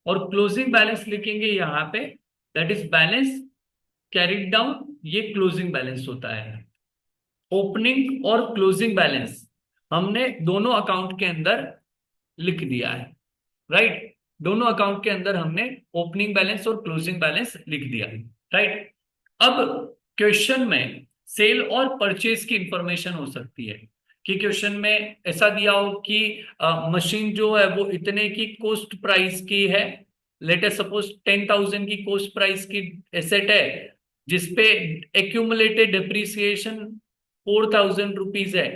और क्लोजिंग बैलेंस लिखेंगे यहां पे, that is balance carried down. ये क्लोजिंग बैलेंस होता है। ओपनिंग और क्लोजिंग बैलेंस हमने दोनों अकाउंट के अंदर लिख दिया है। राइट, दोनों अकाउंट के अंदर हमने ओपनिंग बैलेंस और क्लोजिंग बैलेंस लिख दिया। राइट, अब क्वेश्चन में सेल और परचेज की इंफॉर्मेशन हो सकती है, कि क्वेश्चन में ऐसा दिया हो कि मशीन जो है वो इतने की कॉस्ट प्राइस की है, लेट अस सपोज 10,000 की कॉस्ट प्राइस की एसेट है, जिसपे एक्यूमुलेटेड डेप्रिसिएशन 4,000 रुपीज है।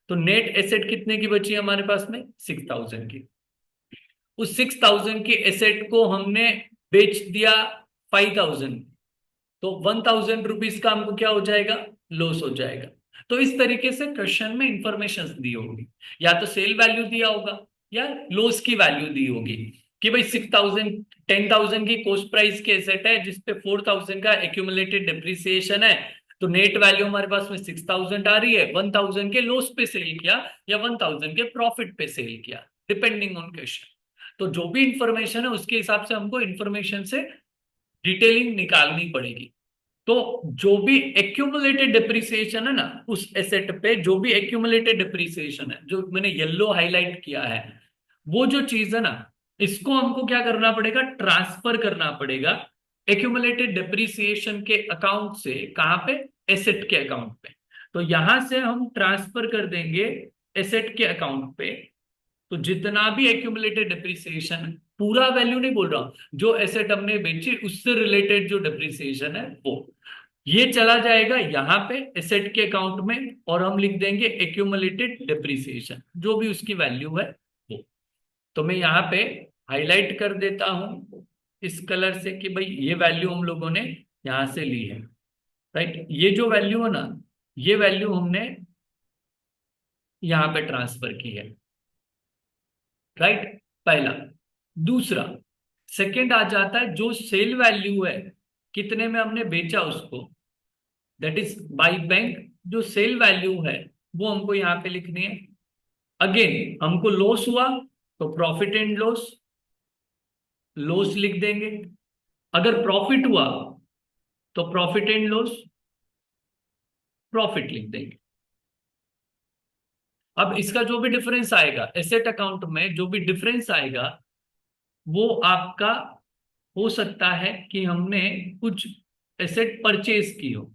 तो नेट एसेट कितने की बची है हमारे पास में? 6,000 की। उस 6,000 की एसेट को हमने बेच दिया 5,000, तो 1,000 रुपीज का हमको क्या हो जाएगा? लॉस हो जाएगा। तो इस तरीके से क्वेश्चन में इंफॉर्मेशन दी होगी, या तो सेल वैल्यू दिया होगा या लॉस की वैल्यू दी होगी, कि भाई 6,000 10,000 की कॉस्ट प्राइस के एसेट है जिसपे 4,000 का एक्यूमुलेटेड डिप्रिसिएशन है, तो नेट वैल्यू हमारे पास में 6,000 आ रही है। 1,000 के लॉस पे सेल किया या 1,000 के प्रॉफिट पे सेल किया, डिपेंडिंग ऑन क्वेश्चन। तो जो भी इंफॉर्मेशन है उसके हिसाब से हमको इंफॉर्मेशन से डिटेलिंग निकालनी पड़ेगी। तो जो भी एक्यूमुलेटेड डिप्रिसिएशन है ना उस एसेट पे, जो भी एक्यूमुलेटेड डिप्रिसिएशन है जो मैंने येलो हाईलाइट किया है, वो जो चीज है ना, इसको हमको क्या करना पड़ेगा? ट्रांसफर करना पड़ेगा एक्यूमुलेटेड डिप्रिसिएशन के अकाउंट से। कहां पे? एसेट के अकाउंट पे। तो यहां से हम ट्रांसफर कर देंगे एसेट के अकाउंट पे। तो जितना भी एक्यूमुलेटेड डिप्रिसिएशन, पूरा वैल्यू नहीं बोल रहा हूं, जो एसेट हमने बेची उससे रिलेटेड जो डिप्रिसिएशन है वो, ये चला जाएगा यहां पे एसेट के अकाउंट में, और हम लिख देंगे एक्यूमुलेटेड डिप्रिसिएशन, जो भी उसकी वैल्यू है वो। तो मैं यहाँ पे हाईलाइट कर देता हूं इस कलर से कि भाई ये वैल्यू हम लोगों ने यहां से ली है। राइट, ये जो वैल्यू है ना, ये वैल्यू हमने यहां पे ट्रांसफर की है। राइट, पहला। दूसरा, सेकंड आ जाता है जो सेल वैल्यू है, कितने में हमने बेचा उसको, दैट इज बाय बैंक। जो सेल वैल्यू है वो हमको यहां पे लिखनी है। अगेन हमको लॉस हुआ तो प्रॉफिट एंड लॉस, लॉस लिख देंगे। अगर प्रॉफिट हुआ तो प्रॉफिट एंड लॉस, प्रॉफिट लिख देंगे। अब इसका जो भी डिफरेंस आएगा एसेट अकाउंट में, जो भी डिफरेंस आएगा वो आपका हो सकता है कि हमने कुछ एसेट परचेज की हो,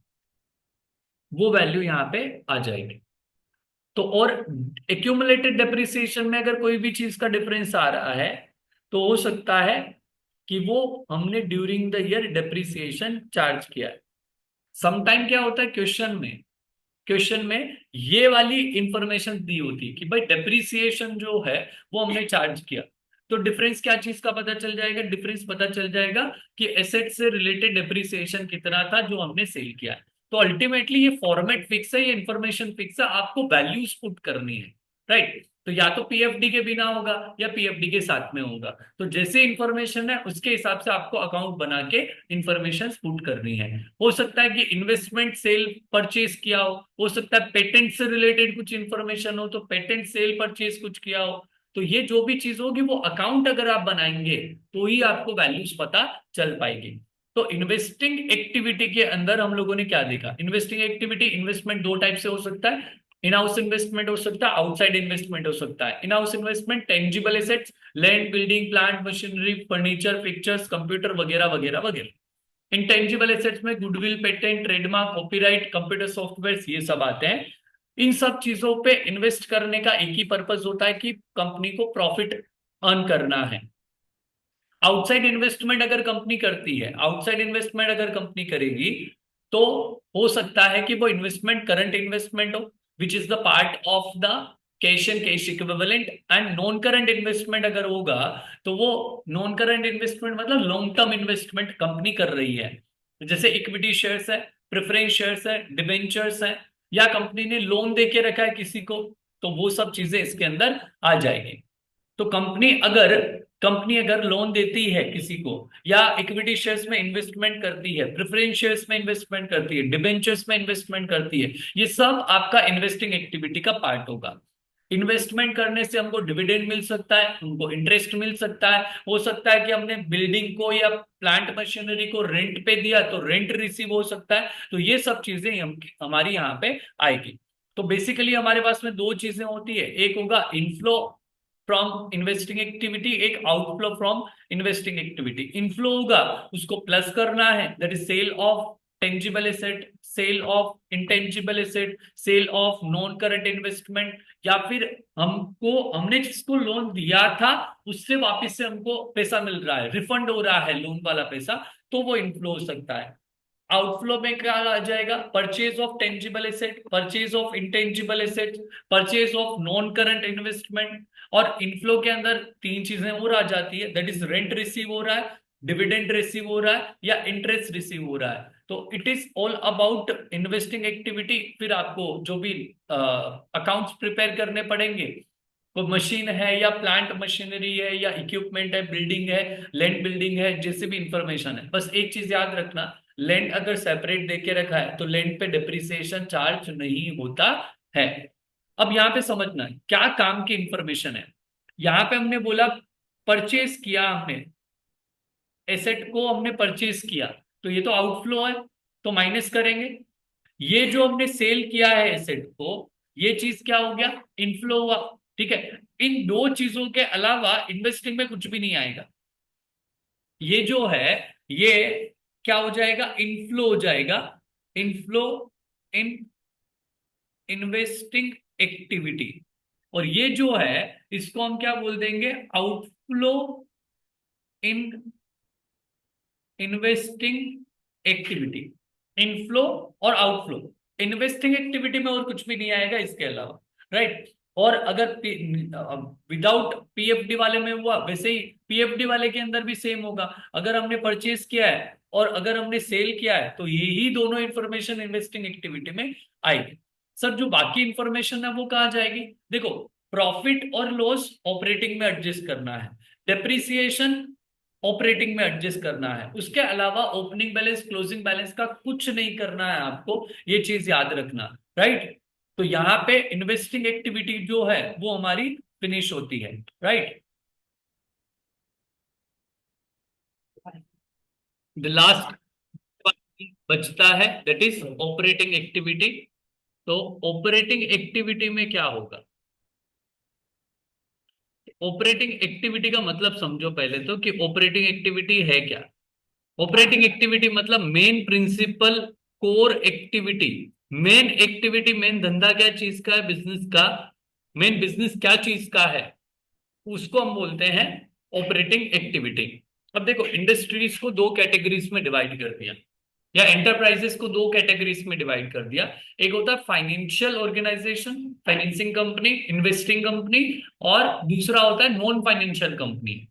वो वैल्यू यहाँ पे आ जाएगी। तो और एक्यूमुलेटेड डेप्रिसिएशन में अगर कोई भी चीज का डिफरेंस आ रहा है तो हो सकता है कि वो हमने during the year depreciation charge किया है। समटाइम क्या होता है क्वेश्चन में ये वाली इंफॉर्मेशन दी होती है कि भाई डेप्रिसिएशन जो है वो हमने चार्ज किया। तो डिफरेंस क्या चीज का पता चल जाएगा, डिफरेंस पता चल जाएगा कि एसेट से रिलेटेड डेप्रिसिएशन कितना था जो हमने सेल किया है। तो अल्टीमेटली ये फॉर्मेट फिक्स है, ये इंफॉर्मेशन फिक्स है, आपको वैल्यूज पुट करनी है, राइट। तो या तो पीएफडी के बिना होगा या पीएफडी के साथ में होगा। तो जैसे इंफॉर्मेशन है उसके हिसाब से आपको अकाउंट बना के इंफॉर्मेशन पुट करनी है। हो सकता है कि इन्वेस्टमेंट सेल परचेज किया हो सकता है पेटेंट से रिलेटेड कुछ इंफॉर्मेशन हो तो पेटेंट सेल परचेज कुछ किया हो। तो ये जो भी चीज होगी वो अकाउंट अगर आप बनाएंगे तो ही आपको वैल्यूज पता चल पाएगी। तो इन्वेस्टिंग एक्टिविटी के अंदर हम लोगों ने क्या देखा, इन्वेस्टिंग एक्टिविटी इन्वेस्टमेंट दो टाइप से हो सकता है। इन हाउस इन्वेस्टमेंट हो सकता है, आउटसाइड इन्वेस्टमेंट हो सकता है। In house investment tangible assets, land, building, plant, machinery, furniture, pictures, computer वगैरह वगैरह वगैरह। इंटेंजिबल एसेट्स में goodwill, patent, trademark, copyright, computer software, ये सब आते हैं। इन सब चीजों पे इन्वेस्ट करने का एक ही पर्पज होता है कि कंपनी को प्रॉफिट अर्न करना है। आउटसाइड इन्वेस्टमेंट अगर कंपनी करती है, आउटसाइड इन्वेस्टमेंट अगर कंपनी करेगी तो हो सकता है कि वो इन्वेस्टमेंट करंट इन्वेस्टमेंट हो which is the part of the cash and cash equivalent. And non current investment अगर होगा तो वो नॉन करंट इन्वेस्टमेंट मतलब लॉन्ग टर्म इन्वेस्टमेंट कंपनी कर रही है। जैसे इक्विटी शेयर्स है, प्रेफरेंस शेयर्स है, डिबेंचर्स है, या कंपनी ने लोन दे के रखा है किसी को, तो वो सब चीजें इसके अंदर आ जाएगी। तो कंपनी अगर लोन देती है किसी को, या इक्विटी शेयर्स में इन्वेस्टमेंट करती है, प्रेफरेंस शेयर्स में इन्वेस्टमेंट करती है, डिबेंचर्स में इन्वेस्टमेंट करती है, ये सब आपका इन्वेस्टिंग एक्टिविटी का पार्ट होगा। इन्वेस्टमेंट करने से हमको डिविडेंड मिल सकता है, हमको इंटरेस्ट मिल सकता है, हो सकता है कि हमने बिल्डिंग को या प्लांट मशीनरी को रेंट पे दिया तो रेंट रिसीव हो सकता है। तो ये सब चीजें हमारी यहाँ पे आएगी। तो बेसिकली हमारे पास में दो चीजें होती है, एक होगा इनफ्लो फ्रॉम इन्वेस्टिंग एक्टिविटी, एक outflow from investing activity. Inflow होगा उसको प्लस करना है, that is sale of tangible asset, sale of intangible asset, sale of non current investment, या फिर हमने जिसको लोन दिया था उससे वापस से हमको पैसा मिल रहा है, रिफंड हो रहा है लोन वाला पैसा, तो वो इनफ्लो हो सकता है। आउटफ्लो में क्या आ जाएगा, purchase of tangible asset, purchase of intangible asset, purchase of non current investment. और इनफ्लो के अंदर तीन चीजें और आ जाती है, दैट इज रेंट रिसीव हो रहा है, डिविडेंड रिसीव हो रहा है, या इंटरेस्ट रिसीव हो रहा है। तो it is all about investing activity. फिर आपको जो भी अकाउंट्स प्रिपेयर करने पड़ेंगे, कोई मशीन है या प्लांट मशीनरी है या इक्विपमेंट है, बिल्डिंग है, लैंड बिल्डिंग है, जैसे भी इंफॉर्मेशन है, बस एक चीज याद रखना, लैंड अगर सेपरेट देके रखा है तो लैंड पे डिप्रिसिएशन चार्ज नहीं होता है। अब यहाँ पे समझना है क्या काम की इंफॉर्मेशन है। यहाँ पे हमने बोला परचेज किया, हमने एसेट को हमने परचेज किया, तो ये तो आउटफ्लो है, तो माइनस करेंगे। ये जो हमने सेल किया है एसेट को, ये चीज क्या हो गया, इनफ्लो हुआ, ठीक है। इन दो चीजों के अलावा इन्वेस्टिंग में कुछ भी नहीं आएगा। ये जो है ये क्या हो जाएगा, इनफ्लो हो जाएगा, इनफ्लो इन इन्वेस्टिंग एक्टिविटी। और ये जो है इसको हम क्या बोल देंगे, outflow in investing activity. Inflow और आउटफ्लो, इन्वेस्टिंग एक्टिविटी में और कुछ भी नहीं आएगा इसके अलावा, राइट। और अगर विदाउट पीएफडी वाले में हुआ वैसे ही पीएफडी वाले के अंदर भी सेम होगा। अगर हमने परचेज किया है और अगर हमने सेल किया है तो यही दोनों इंफॉर्मेशन इन्वेस्टिंग एक्टिविटी में आएगी। सर जो बाकी इंफॉर्मेशन है वो कहाँ जाएगी, देखो प्रॉफिट और लॉस ऑपरेटिंग में एडजस्ट करना है, डेप्रिसिएशन ऑपरेटिंग में एडजस्ट करना है, उसके अलावा ओपनिंग बैलेंस क्लोजिंग बैलेंस का कुछ नहीं करना है आपको, ये चीज याद रखना, राइट। तो यहाँ पे इन्वेस्टिंग एक्टिविटी जो है वो हमारी फिनिश होती है, राइट। द लास्ट बचता है दैट इज ऑपरेटिंग एक्टिविटी। तो ऑपरेटिंग एक्टिविटी में क्या होगा, ऑपरेटिंग एक्टिविटी का मतलब समझो पहले तो कि ऑपरेटिंग एक्टिविटी है क्या। ऑपरेटिंग एक्टिविटी मतलब main principal core activity. Main activity, main धंधा क्या चीज का है, बिजनेस का। मेन बिजनेस क्या चीज का है, उसको हम बोलते हैं ऑपरेटिंग एक्टिविटी। अब देखो, इंडस्ट्रीज को दो कैटेगरीज में डिवाइड कर दिया, या एंटरप्राइजेस को दो कैटेगरीज में डिवाइड कर दिया। एक होता है financial organisation, financing company, investing company, और दूसरा होता है नॉन फाइनेंशियल कंपनी।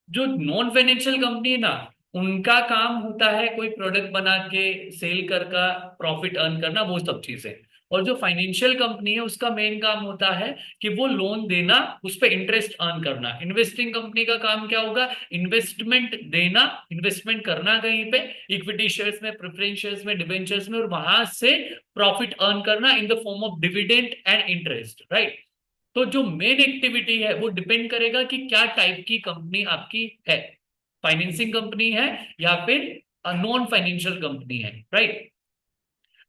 जो नॉन फाइनेंशियल कंपनी है ना, उनका काम होता है कोई प्रोडक्ट बना के सेल कर का प्रॉफिट अर्न करना, वो सब चीजें। और जो फाइनेंशियल कंपनी है उसका मेन काम होता है कि वो लोन देना, उस पर इंटरेस्ट अर्न करना। इन्वेस्टिंग कंपनी का काम क्या होगा, इन्वेस्टमेंट देना, इन्वेस्टमेंट करना कहीं पे, इक्विटी शेयर्स में, प्रेफरेंस शेयर्स में, डिबेंचर्स में, और वहां से प्रॉफिट अर्न करना in the form of dividend and interest, right. तो जो मेन एक्टिविटी है वो डिपेंड करेगा कि क्या टाइप की कंपनी आपकी है, फाइनेंसिंग कंपनी है या फिर नॉन फाइनेंशियल कंपनी है, राइट।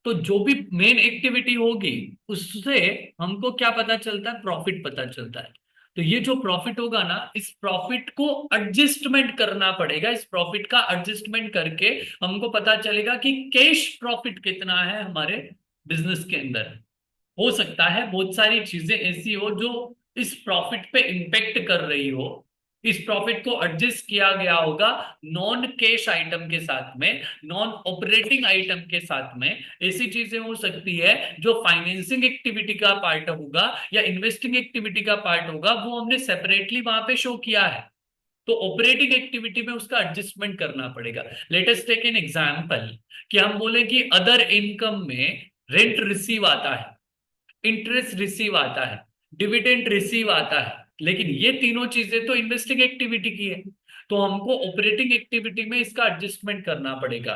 तो जो भी मेन एक्टिविटी होगी उससे हमको क्या पता चलता है, प्रॉफिट पता चलता है। तो ये जो प्रॉफिट होगा ना, इस प्रॉफिट को एडजस्टमेंट करना पड़ेगा। इस प्रॉफिट का एडजस्टमेंट करके हमको पता चलेगा कि कैश प्रॉफिट कितना है हमारे बिजनेस के अंदर। हो सकता है बहुत सारी चीजें ऐसी हो जो इस प्रॉफिट पे इंपेक्ट कर रही हो। इस प्रॉफिट को एडजस्ट किया गया होगा नॉन कैश आइटम के साथ में, नॉन ऑपरेटिंग आइटम के साथ में। ऐसी चीजें हो सकती है जो फाइनेंसिंग एक्टिविटी का पार्ट होगा या इन्वेस्टिंग एक्टिविटी का पार्ट होगा, वो हमने सेपरेटली वहां पे शो किया है। तो ऑपरेटिंग एक्टिविटी में उसका एडजस्टमेंट करना पड़ेगा। Let us take an example कि हम बोले कि अदर इनकम में रेंट रिसीव आता है, इंटरेस्ट रिसीव आता है, डिविडेंड रिसीव आता है, लेकिन ये तीनों चीजें तो इन्वेस्टिंग एक्टिविटी की है। तो हमको ऑपरेटिंग एक्टिविटी में इसका एडजस्टमेंट करना पड़ेगा।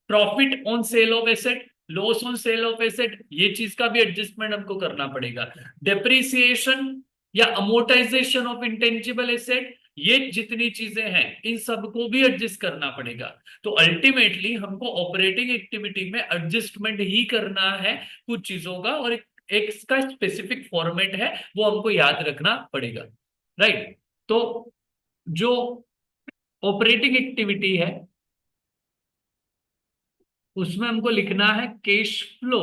Profit on sale of asset, loss on sale of asset, ये चीज का भी एडजस्टमेंट हमको करना पड़ेगा। डेप्रिसिएशन या अमोर्टाइजेशन ऑफ इंटेंजिबल एसेट, ये जितनी चीजें हैं इन सबको भी एडजस्ट करना पड़ेगा। तो अल्टीमेटली हमको ऑपरेटिंग एक्टिविटी में एडजस्टमेंट ही करना है कुछ चीजों का, और एक इसका स्पेसिफिक फॉर्मेट है वो हमको याद रखना पड़ेगा, राइट। तो जो ऑपरेटिंग एक्टिविटी है उसमें हमको लिखना है cash flow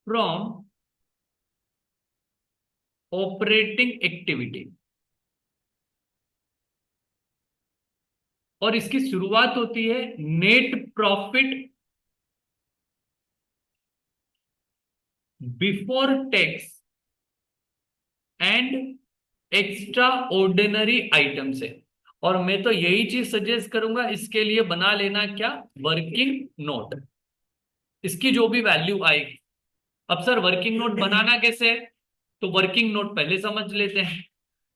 from operating activity, और इसकी शुरुआत होती है net profit before tax and extraordinary item से। और मैं तो यही चीज सजेस्ट करूंगा, इसके लिए बना लेना क्या, वर्किंग नोट। इसकी जो भी वैल्यू आएगी, अब सर वर्किंग नोट बनाना कैसे है, तो वर्किंग नोट पहले समझ लेते हैं।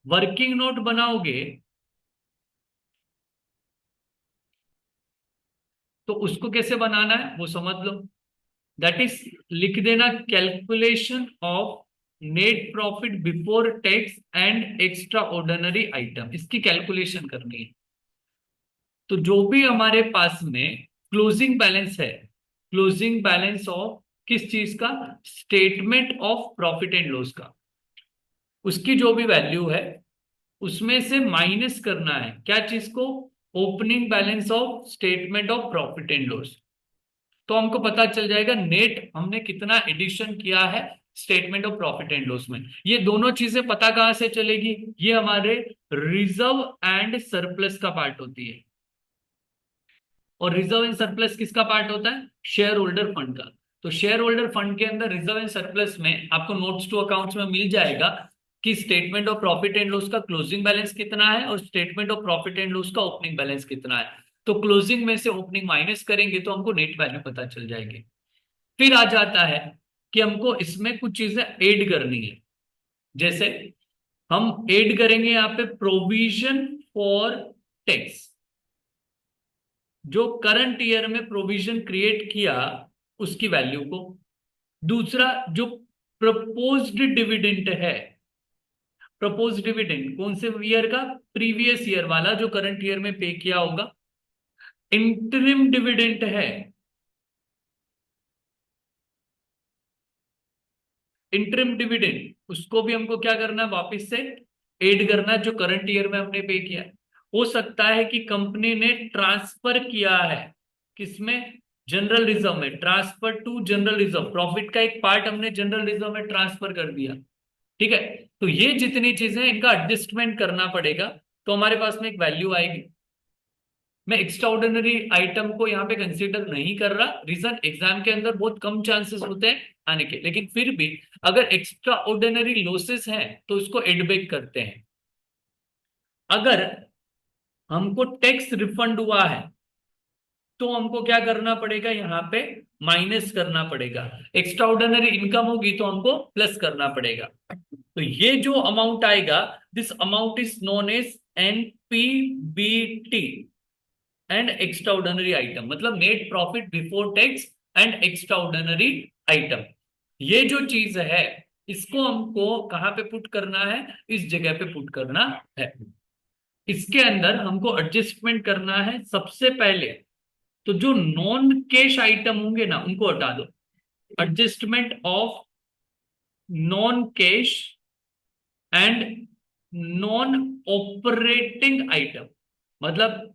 वर्किंग नोट बनाओगे तो उसको कैसे बनाना है वो समझ लो। दैट इज, लिख देना calculation of net profit before tax and extraordinary item, इसकी कैलकुलेशन करनी है। तो जो भी हमारे पास में क्लोजिंग बैलेंस है, क्लोजिंग बैलेंस ऑफ किस चीज का, statement of profit and loss का, उसकी जो भी वैल्यू है उसमें से माइनस करना है क्या चीज को, opening balance of statement of profit and loss. तो हमको पता चल जाएगा नेट हमने कितना एडिशन किया है statement of profit and loss में। ये दोनों चीजें पता कहां से चलेगी, ये हमारे रिजर्व एंड सरप्लस का पार्ट होती है। और रिजर्व एंड सरप्लस किसका पार्ट होता है, शेयर होल्डर फंड का। तो शेयर होल्डर फंड के अंदर रिजर्व एंड सरप्लस में आपको नोट्स टू अकाउंट्स में मिल जाएगा कि statement of profit and loss का क्लोजिंग बैलेंस कितना है और statement of profit and loss का ओपनिंग बैलेंस कितना है। तो क्लोजिंग में से ओपनिंग माइनस करेंगे तो हमको नेट वैल्यू पता चल जाएगी। फिर आ जाता है कि हमको इसमें कुछ चीजें ऐड करनी है। जैसे हम ऐड करेंगे यहाँ पे प्रोविजन फॉर टैक्स, जो करंट ईयर में प्रोविजन क्रिएट किया उसकी वैल्यू को। दूसरा जो प्रपोज्ड डिविडेंड है, प्रपोज डिविडेंड कौन से ईयर का, प्रीवियस ईयर वाला जो करंट ईयर में पे किया होगा। इंटरिम डिविडेंड है, इंटरिम डिविडेंड उसको भी हमको क्या करना है, वापस से ऐड करना है जो करंट ईयर में हमने पे किया है। हो सकता है कि कंपनी ने ट्रांसफर किया है, किसमें, जनरल रिजर्व में, transfer to general reserve, profit का एक पार्ट हमने जनरल रिजर्व में ट्रांसफर कर दिया। ठीक है, तो ये जितनी चीजें इनका एडजस्टमेंट करना पड़ेगा, तो हमारे पास में एक वैल्यू आएगी। मैं एक्स्ट्रा ऑर्डिनरी आइटम को यहाँ पे कंसीडर नहीं कर रहा, रीजन एग्जाम के अंदर बहुत कम चांसेस होते हैं आने के, लेकिन फिर भी अगर एक्स्ट्रा ऑर्डिनरी लॉसेस हैं तो उसको एडबैक करते हैं। अगर हमको टैक्स रिफंड हुआ है तो हमको क्या करना पड़ेगा, यहाँ पे माइनस करना पड़ेगा। एक्स्ट्रा ऑर्डिनरी इनकम होगी तो हमको प्लस करना पड़ेगा। तो ये जो अमाउंट आएगा, this amount is known as NPBT and extraordinary item, मतलब net profit before tax and extraordinary item. ये जो चीज है इसको हमको कहाँ पे पुट करना है, इस जगह पे पुट करना है। इसके अंदर हमको एडजस्टमेंट करना है सबसे पहले, तो जो नॉन कैश आइटम होंगे ना उनको हटा दो। Adjustment of non cash and non operating item, मतलब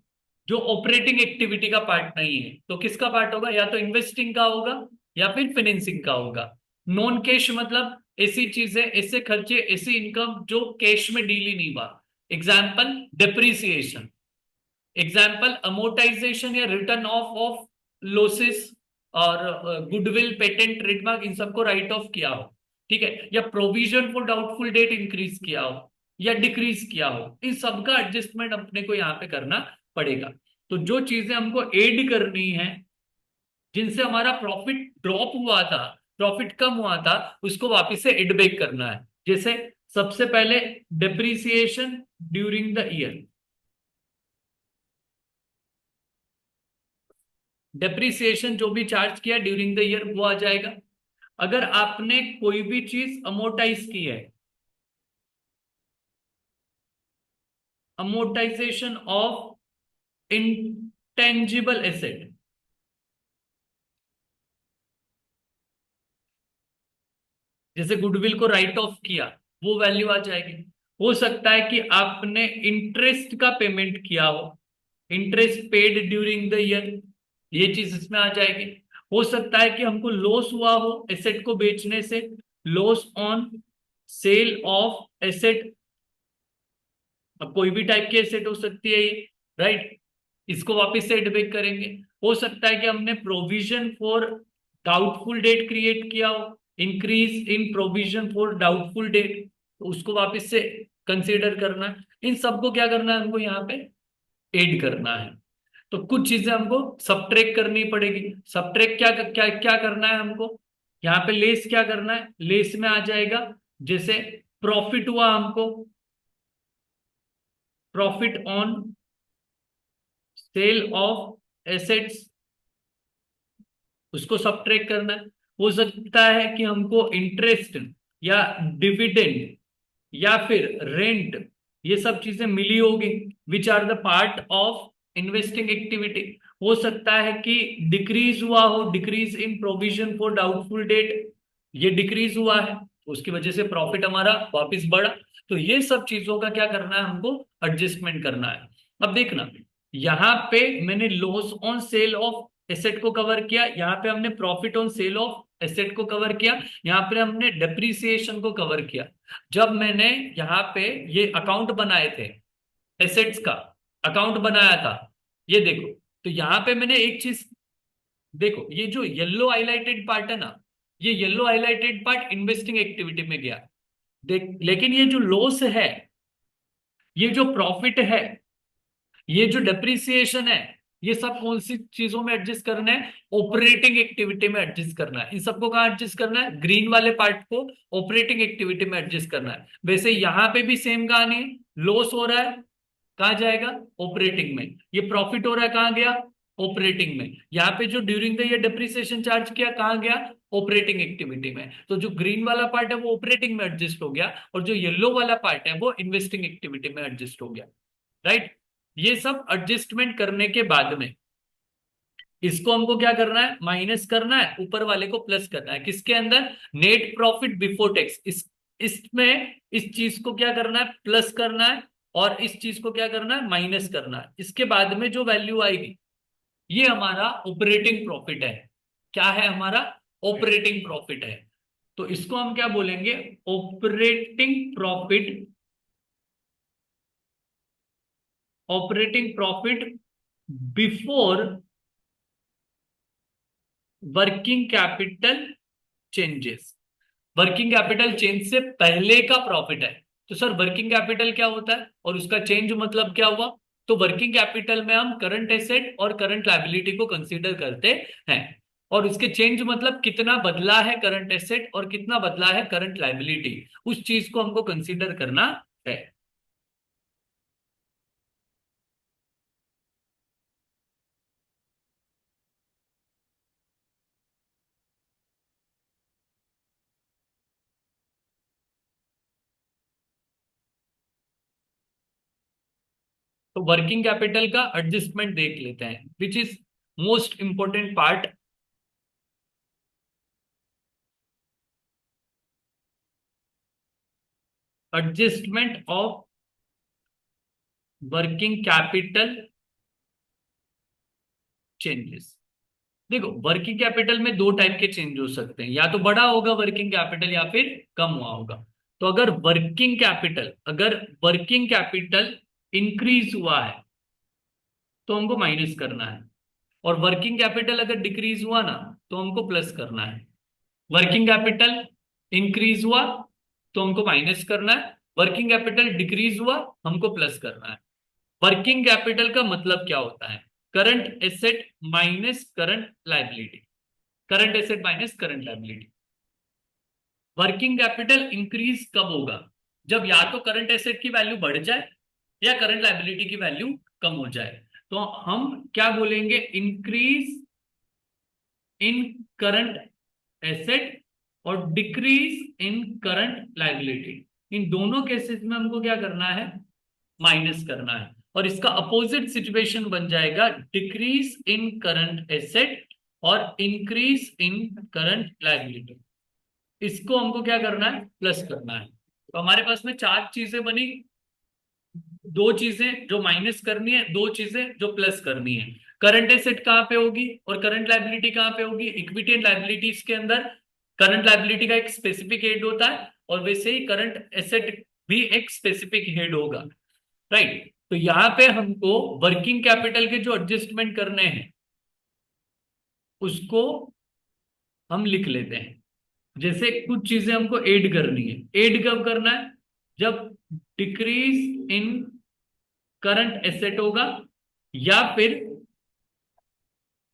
जो ऑपरेटिंग एक्टिविटी का पार्ट नहीं है तो किसका पार्ट होगा, या तो इन्वेस्टिंग का होगा या फिर फाइनेंसिंग का होगा। नॉन कैश मतलब ऐसी चीजें, ऐसे खर्चे, ऐसी इनकम जो कैश में डील ही नहीं हुआ। एग्जाम्पल डेप्रिसिएशन, एग्जाम्पल अमोर्टाइजेशन या रिटर्न ऑफ ऑफ लॉसेस, और गुडविल, पेटेंट, ट्रेडमार्क, इन सबको राइट ऑफ किया हो। ठीक है, या provision for doubtful debt increase किया हो या डिक्रीज किया हो, इन सबका एडजस्टमेंट अपने को यहाँ पे करना पड़ेगा। तो जो चीजें हमको ऐड करनी है, जिनसे हमारा प्रॉफिट ड्रॉप हुआ था, प्रॉफिट कम हुआ था, उसको वापस से एड बैक करना है। जैसे सबसे पहले depreciation during the year, depreciation जो भी चार्ज किया ड्यूरिंग द ईयर वो आ जाएगा। अगर आपने कोई भी चीज अमोर्टाइज की है, अमोर्टाइजेशन ऑफ इंटेंजिबल एसेट, जैसे गुडविल को राइट ऑफ किया, वो वैल्यू आ जाएगी। हो सकता है कि आपने इंटरेस्ट का पेमेंट किया हो, interest paid during the year, ये चीज इसमें आ जाएगी। हो सकता है कि हमको लॉस हुआ हो एसेट को बेचने से, loss on sale of asset, अब कोई भी टाइप की एसेट हो सकती है ये, राइट, इसको वापस से एड बैक करेंगे। हो सकता है कि हमने provision for doubtful date create किया हो, increase in provision for doubtful date, तो उसको वापस से कंसीडर करना है। इन सबको क्या करना है, हमको यहाँ पे ऐड करना है। तो कुछ चीजें हमको सबट्रैक्ट करनी पड़ेगी। सबट्रैक्ट क्या क्या क्या करना है हमको, यहाँ पे लेस क्या करना है, लेस में आ जाएगा जैसे प्रॉफिट हुआ हमको, profit on sale of assets, उसको सबट्रैक्ट करना है। हो सकता है कि हमको इंटरेस्ट या डिविडेंड या फिर रेंट, ये सब चीजें मिली होगी, which are the part of investing activity. हो सकता है कि डिक्रीज हुआ हो, decrease in provision for doubtful debt, ये डिक्रीज हुआ है तो उसकी वजह से प्रॉफिट हमारा वापस बढ़ा। तो ये सब चीजों का क्या करना है, हमको एडजस्टमेंट करना है। अब देखना, यहाँ पे मैंने loss on sale of asset को कवर किया, यहाँ पे हमने profit on sale of asset को कवर किया, यहाँ पे हमने डेप्रिसिएशन को कवर किया। जब मैंने यहाँ पे ये अकाउंट बनाए थे, एसेट्स का अकाउंट बनाया था, ये देखो, तो यहाँ पे मैंने एक चीज देखो, ये जो येलो हाईलाइटेड पार्ट है ना, ये yellow highlighted part investing activity में गया। देख, लेकिन ये जो लॉस है, ये जो प्रॉफिट है, ये जो डेप्रिसिएशन है, ये सब कौन सी चीजों में एडजस्ट करना है, ऑपरेटिंग एक्टिविटी में एडजस्ट करना है। इन सबको कहाँ एडजस्ट करना है, ग्रीन वाले पार्ट को ऑपरेटिंग एक्टिविटी में एडजस्ट करना है। वैसे यहाँ पे भी सेम कहानी है, लॉस हो रहा है कहाँ जाएगा, ऑपरेटिंग में, ये प्रॉफिट हो रहा है कहाँ गया, ऑपरेटिंग में। यहाँ पे जो during the year depreciation charge किया कहाँ गया, ऑपरेटिंग एक्टिविटी में। तो जो ग्रीन वाला पार्ट है वो ऑपरेटिंग में एडजस्ट हो गया, और जो येलो वाला पार्ट है वो इन्वेस्टिंग एक्टिविटी में एडजस्ट हो गया, राइट। ये सब एडजस्टमेंट करने के बाद में इसको हमको क्या करना है, माइनस करना है, ऊपर वाले को प्लस करना है। किसके अंदर, नेट प्रॉफिट बिफोर टैक्स, इस इसमें इस चीज को क्या करना है, प्लस करना है, और इस चीज को क्या करना है, माइनस करना है। इसके बाद में जो वैल्यू आएगी ये हमारा ऑपरेटिंग प्रॉफिट है। क्या है हमारा, ऑपरेटिंग प्रॉफिट है। तो इसको हम क्या बोलेंगे, operating profit. Operating profit before working capital changes. Working capital change से पहले का प्रॉफिट है। तो सर वर्किंग कैपिटल क्या होता है और उसका चेंज मतलब क्या हुआ। तो वर्किंग कैपिटल में हम करंट एसेट और करंट लायबिलिटी को कंसीडर करते हैं, और उसके चेंज मतलब कितना बदला है करंट एसेट और कितना बदला है करंट लायबिलिटी, उस चीज को हमको कंसीडर करना है। तो वर्किंग कैपिटल का एडजस्टमेंट देख लेते हैं, which is most important part. Adjustment of working capital changes. देखो वर्किंग कैपिटल में दो टाइप के चेंज हो सकते हैं, या तो बड़ा होगा वर्किंग कैपिटल या फिर कम हुआ होगा। तो अगर वर्किंग कैपिटल इंक्रीज हुआ है तो हमको माइनस करना है, और वर्किंग कैपिटल अगर डिक्रीज हुआ ना तो हमको प्लस करना है। वर्किंग कैपिटल इंक्रीज हुआ तो हमको माइनस करना है, वर्किंग कैपिटल डिक्रीज हुआ हमको प्लस करना है। वर्किंग कैपिटल का मतलब क्या होता है, current asset minus current liability. Current asset minus current liability. Working capital increase कब होगा, जब या तो करंट एसेट की वैल्यू बढ़ जाए या करंट लायबिलिटी की वैल्यू कम हो जाए। तो हम क्या बोलेंगे, इंक्रीज इन करंट एसेट और डिक्रीज इन करंट लायबिलिटी। इन दोनों केसेस में हमको क्या करना है, माइनस करना है। और इसका अपोजिट सिचुएशन बन जाएगा डिक्रीज इन करंट एसेट और इंक्रीज इन करंट लायबिलिटी। इसको हमको क्या करना है, प्लस करना है। तो हमारे पास में चार चीजें बनी, दो चीजें जो माइनस करनी है, दो चीजें जो प्लस करनी है। करंट एसेट कहाँ पे होगी और करंट लायबिलिटी कहाँ पे होगी, इक्विटी एंड लायबिलिटीज के अंदर। करंट लायबिलिटी का एक स्पेसिफिक हेड होता है और वैसे ही करंट एसेट भी एक स्पेसिफिक हेड होगा, राइट। तो यहाँ पे हमको वर्किंग कैपिटल के जो एडजस्टमेंट करने हैं उसको हम लिख लेते हैं। जैसे कुछ चीजें हमको ऐड करनी है, ऐड कब करना है, जब डिक्रीज इन करंट एसेट होगा या फिर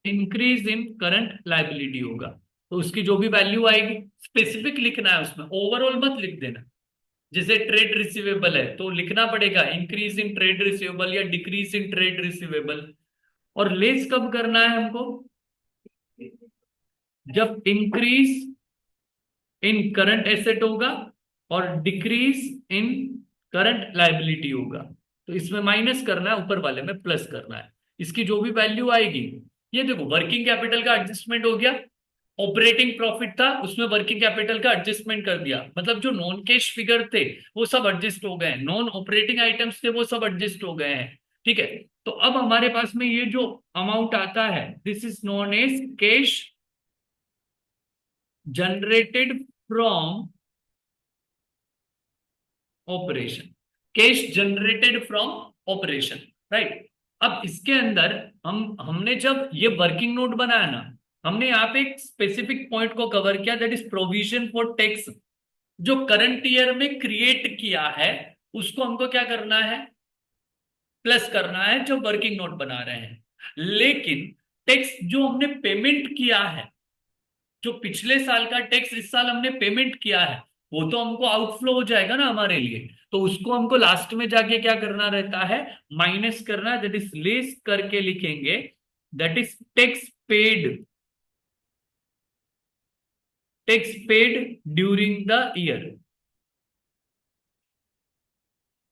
इंक्रीज इन करंट लायबिलिटी होगा। तो उसकी जो भी वैल्यू आएगी स्पेसिफिक लिखना है, उसमें ओवरऑल मत लिख देना। जैसे ट्रेड रिसीवेबल है तो लिखना पड़ेगा इंक्रीज इन ट्रेड रिसीवेबल या डिक्रीज इन ट्रेड रिसीवेबल। और लेस कब करना है हमको, जब इंक्रीज इन करंट एसेट होगा और डिक्रीज इन करंट लायबिलिटी होगा। तो इसमें माइनस करना है, ऊपर वाले में प्लस करना है। इसकी जो भी वैल्यू आएगी, ये देखो वर्किंग कैपिटल का एडजस्टमेंट हो गया। ऑपरेटिंग प्रॉफिट था उसमें वर्किंग कैपिटल का एडजस्टमेंट कर दिया, मतलब जो नॉन कैश फिगर थे वो सब एडजस्ट हो गए, नॉन ऑपरेटिंग आइटम्स थे वो सब एडजस्ट हो गए हैं, ठीक है। तो अब हमारे पास में ये जो अमाउंट आता है this is known as cash generated from operation. Cash generated from operation, right. अब इसके अंदर हमने जब ये वर्किंग नोट बनाया ना, हमने यहाँ पे एक स्पेसिफिक पॉइंट को कवर किया, that is provision for tax. जो करंट ईयर में क्रिएट किया है उसको हमको क्या करना है, प्लस करना है जो वर्किंग नोट बना रहे हैं। लेकिन टैक्स जो हमने पेमेंट किया है, जो पिछले साल का टैक्स इस साल हमने पेमेंट किया है, वो तो हमको आउटफ्लो हो जाएगा ना हमारे लिए। तो उसको हमको लास्ट में जाके क्या करना रहता है, माइनस करना, दैट इज लेस करके लिखेंगे, that is tax paid, tax paid during the year.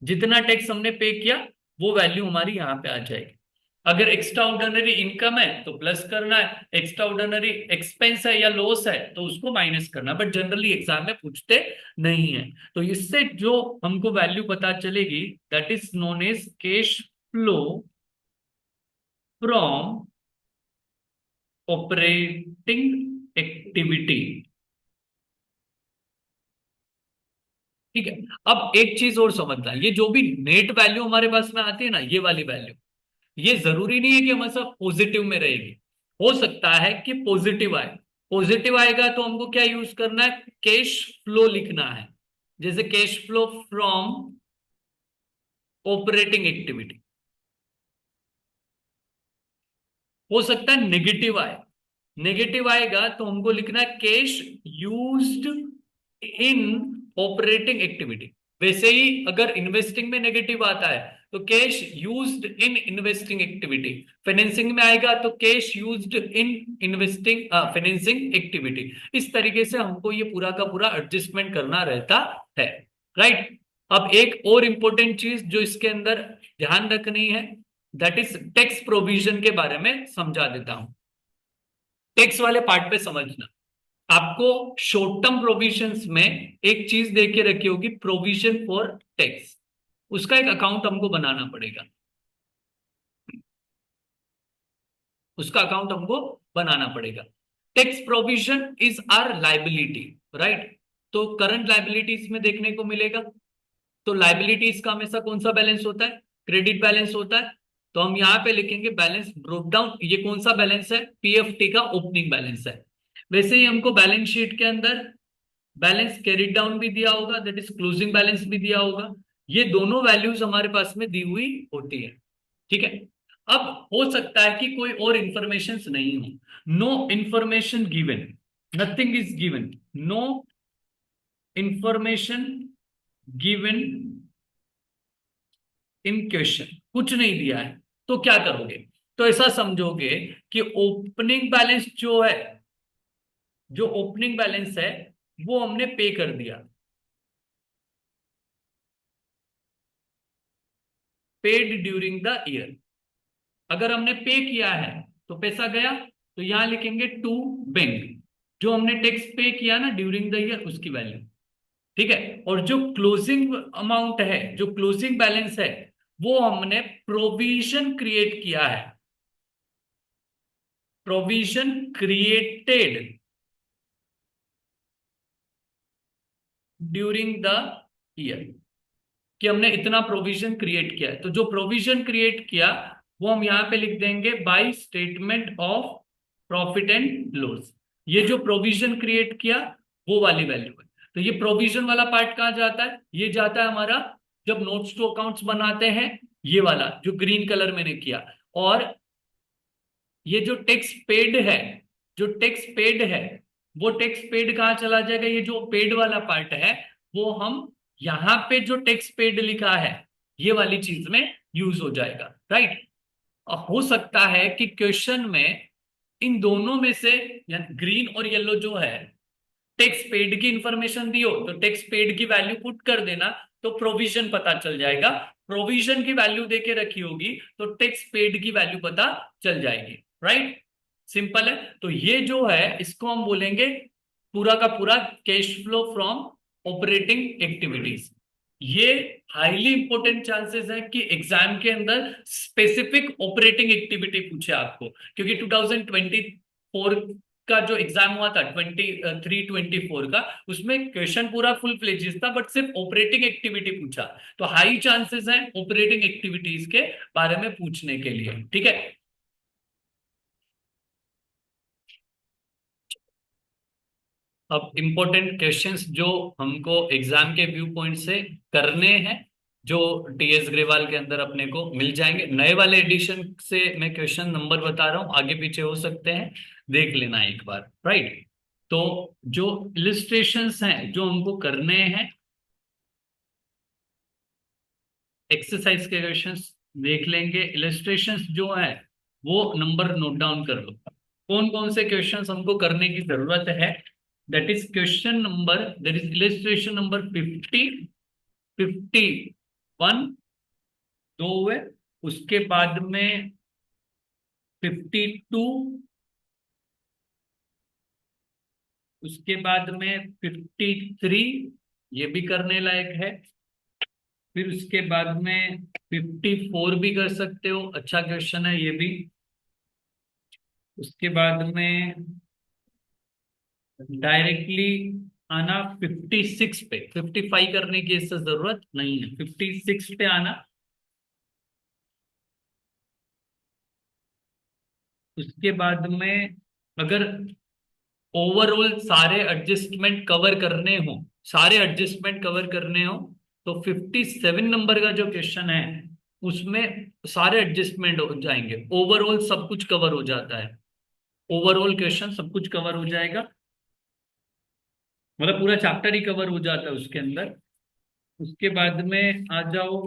जितना टैक्स हमने पे किया वो वैल्यू हमारी यहां पे आ जाएगी। अगर एक्स्ट्रा ऑर्डिनरी इनकम है तो प्लस करना है, एक्स्ट्रा ऑर्डिनरी एक्सपेंस है या लॉस है तो उसको माइनस करना, बट जनरली एग्जाम में पूछते नहीं है। तो इससे जो हमको वैल्यू पता चलेगी that is known as cash flow from operating activity. ठीक है। अब एक चीज और समझना, ये जो भी नेट वैल्यू हमारे पास में आती है ना, ये वाली वैल्यू, ये जरूरी नहीं है कि हमेशा पॉजिटिव में रहेगी। हो सकता है कि पॉजिटिव आए। पॉजिटिव आएगा तो हमको क्या यूज करना है, कैश फ्लो लिखना है। जैसे cash flow from operating activity. हो सकता है नेगेटिव आए। नेगेटिव आएगा तो हमको लिखना है cash used in operating activity. वैसे ही अगर इन्वेस्टिंग में नेगेटिव आता है तो cash used in investing activity. Financing में आएगा तो cash used in investing financing activity. इस तरीके से हमको ये पूरा का पूरा एडजस्टमेंट करना रहता है। राइट। अब एक और इंपॉर्टेंट चीज जो इसके अंदर ध्यान रखनी है दैट इज टैक्स प्रोविजन के बारे में समझा देता हूं। टैक्स वाले पार्ट पे समझना, आपको शॉर्ट टर्म प्रोविजंस में एक चीज देख के रखी होगी, प्रोविजन फॉर टैक्स। उसका एक अकाउंट हमको बनाना पड़ेगा। उसका अकाउंट हमको बनाना पड़ेगा। Tax provision is our liability, right. तो करंट लाइबिलिटीज में देखने को मिलेगा। तो लाइबिलिटीज का हमेशा कौन सा बैलेंस होता है, क्रेडिट बैलेंस होता है। तो हम यहां पे लिखेंगे बैलेंस ब्रोक डाउन। ये कौन सा बैलेंस है, पीएफटी का ओपनिंग बैलेंस है। वैसे ही हमको बैलेंस शीट के अंदर बैलेंस कैरिड डाउन भी दिया होगा, दैट इज क्लोजिंग बैलेंस भी दिया होगा। ये दोनों वैल्यूज हमारे पास में दी हुई होती है। ठीक है। अब हो सकता है कि कोई और इंफॉर्मेशन नहीं हो। No information given, nothing is given, no information given in question, कुछ नहीं दिया है तो क्या करोगे, तो ऐसा समझोगे कि ओपनिंग बैलेंस जो है, जो ओपनिंग बैलेंस है वो हमने पे कर दिया, पेड ड्यूरिंग द ईयर। अगर हमने पे किया है तो पैसा गया, तो यहां लिखेंगे टू बैंक। जो हमने टैक्स पे किया ना ड्यूरिंग द ईयर, उसकी वैल्यू। ठीक है। और जो क्लोजिंग अमाउंट है, जो क्लोजिंग बैलेंस है, वो हमने प्रोविजन क्रिएट किया है, provision created during the year, कि हमने इतना प्रोविजन क्रिएट किया है। तो जो प्रोविजन क्रिएट किया वो हम यहां पे लिख देंगे by statement of profit and loss. ये जो प्रोविजन क्रिएट किया वो वाली वैल्यू है। तो ये प्रोविजन वाला पार्ट कहां जाता है, ये जाता है हमारा जब नोट्स टू अकाउंट्स बनाते हैं, ये वाला जो ग्रीन कलर मैंने किया। और ये जो टैक्स पेड है, जो टैक्स पेड है, वो टैक्स पेड कहां चला जाएगा, ये जो पेड वाला पार्ट है वो हम यहां पे जो टैक्स पेड लिखा है ये वाली चीज में यूज हो जाएगा। राइट। हो सकता है कि क्वेश्चन में इन दोनों में से, यानी ग्रीन और येलो जो है, टैक्स पेड की इंफॉर्मेशन दी हो तो टैक्स पेड की वैल्यू पुट कर देना, तो प्रोविजन पता चल जाएगा। प्रोविजन की वैल्यू देके रखी होगी तो टैक्स पेड की वैल्यू पता चल जाएगी। राइट। सिंपल है। तो ये जो है इसको हम बोलेंगे पूरा का पूरा cash flow from operating activities. ये हाईली इंपॉर्टेंट चांसेस है कि एग्जाम के अंदर स्पेसिफिक ऑपरेटिंग एक्टिविटी पूछे आपको, क्योंकि 2024 का जो एग्जाम हुआ था 23-24 का, उसमें क्वेश्चन पूरा फुल फ्लेजेस था बट सिर्फ ऑपरेटिंग एक्टिविटी पूछा। तो हाई चांसेस है ऑपरेटिंग एक्टिविटीज के बारे में पूछने के लिए। ठीक है। अब इंपॉर्टेंट क्वेश्चंस जो हमको एग्जाम के व्यू पॉइंट से करने हैं, जो टीएस ग्रेवाल के अंदर अपने को मिल जाएंगे। नए वाले एडिशन से मैं क्वेश्चन नंबर बता रहा हूं, आगे पीछे हो सकते हैं, देख लेना एक बार। राइट। तो जो इलिस्ट्रेशंस हैं जो हमको करने हैं, एक्सरसाइज के क्वेश्चंस देख लेंगे। इलिस्ट्रेशंस जो है वो नंबर नोट डाउन कर लो, कौन कौन से क्वेश्चंस हमको करने की जरूरत है। That is question number, that is illustration number 50, 51, दो हुए। उसके बाद में 52, उसके बाद में 53, ये भी करने लायक है। फिर उसके बाद में 54 भी कर सकते हो, अच्छा क्वेश्चन है ये भी। उसके बाद में डायरेक्टली आना 56 पे, 55 करने की इससे जरूरत नहीं है, 56 पे आना। उसके बाद में अगर ओवरऑल सारे एडजस्टमेंट कवर करने हो, सारे एडजस्टमेंट कवर करने हो, तो 57 नंबर का जो क्वेश्चन है उसमें सारे एडजस्टमेंट हो जाएंगे, ओवरऑल सब कुछ कवर हो जाता है, ओवरऑल क्वेश्चन सब कुछ कवर हो जाएगा, मतलब पूरा चैप्टर ही कवर हो जाता है उसके अंदर। उसके बाद में आ जाओ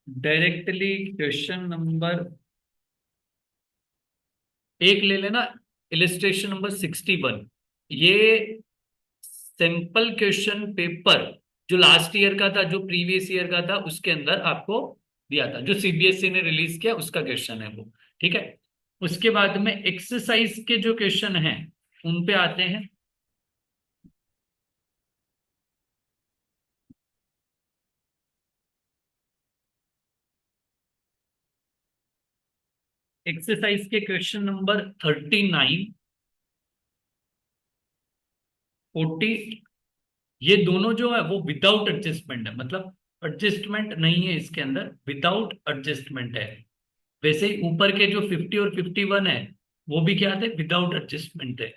डायरेक्टली क्वेश्चन नंबर एक ले लेना, इलिस्ट्रेशन नंबर 61। ये सिंपल क्वेश्चन पेपर जो लास्ट ईयर का था, जो प्रीवियस ईयर का था, उसके अंदर आपको दिया था, जो सीबीएसई ने रिलीज किया उसका क्वेश्चन है वो, ठीक है। उसके बाद में एक्सरसाइज के जो क्वेश्चन हैं उन पे आते हैं। एक्सरसाइज के क्वेश्चन नंबर 39, 40, ये दोनों जो है वो विदाउट एडजस्टमेंट है, मतलब एडजस्टमेंट नहीं है इसके अंदर, विदाउट एडजस्टमेंट है। वैसे ही ऊपर के जो 50 और 51 है वो भी क्या थे, विदाउट एडजस्टमेंट है।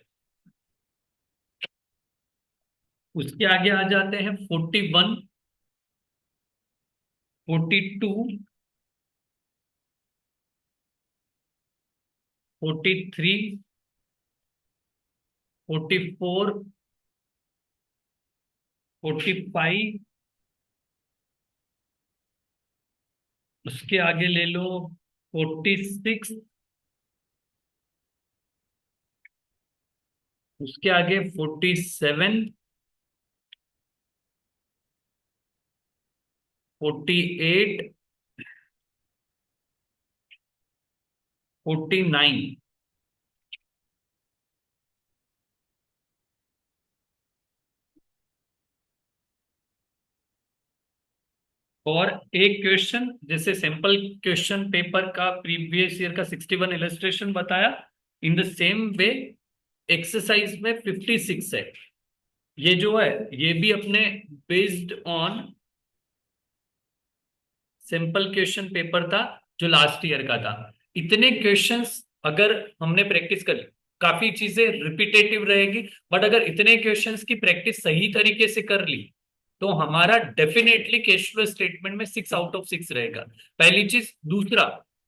उसके आगे आ जाते हैं 41, 42, 43, 44, 45, उसके आगे ले लो 46, उसके आगे 47, 48, 49। और एक क्वेश्चन जैसे सैंपल क्वेश्चन पेपर का प्रीवियस ईयर का 61 इलस्ट्रेशन बताया, in the same way exercise में 56 है, ये जो है ये भी अपने based on simple question paper था जो लास्ट ईयर का था। इतने क्वेश्चंस अगर हमने प्रैक्टिस कर ली, काफी चीजें रिपीटेटिव रहेगी, बट अगर इतने क्वेश्चंस की प्रैक्टिस सही तरीके से कर ली तो हमारा डेफिनेटली कैश फ्लो स्टेटमेंट में 6 आउट ऑफ 6 रहेगा, पहली चीज। दूसरा,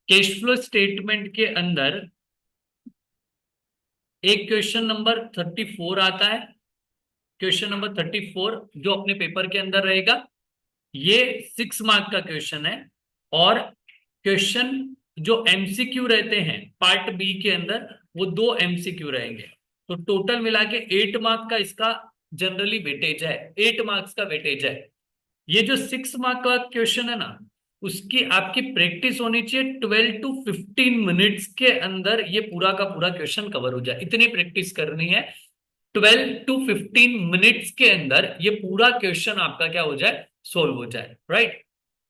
कैश फ्लो स्टेटमेंट के अंदर एक क्वेश्चन नंबर 34 आता है, क्वेश्चन नंबर 34 जो अपने पेपर के अंदर रहेगा, ये 6 मार्क का क्वेश्चन है। और क्वेश्चन जो एमसीक्यू रहते हैं पार्ट बी के अंदर, वो 2 एमसीक्यू रहेंगे, तो टोटल मिला के 8 मार्क का इसका जनरली वेटेज है, 8 मार्क्स का वेटेज है। ये जो 6 मार्क का क्वेश्चन है ना, उसकी आपकी प्रैक्टिस होनी चाहिए 12 to 15 मिनट्स के अंदर, ये पूरा का पूरा क्वेश्चन कवर हो जाए, इतनी प्रैक्टिस करनी है। 12 to 15 मिनट्स के अंदर ये पूरा क्वेश्चन आपका क्या हो जाए, सोल्व हो जाए, राइट।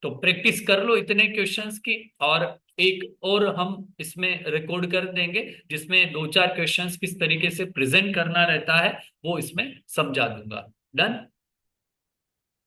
तो प्रैक्टिस कर लो इतने क्वेश्चंस की, और एक और हम इसमें रिकॉर्ड कर देंगे जिसमें 2-4 क्वेश्चंस किस तरीके से प्रेजेंट करना रहता है वो इसमें समझा दूंगा। डन।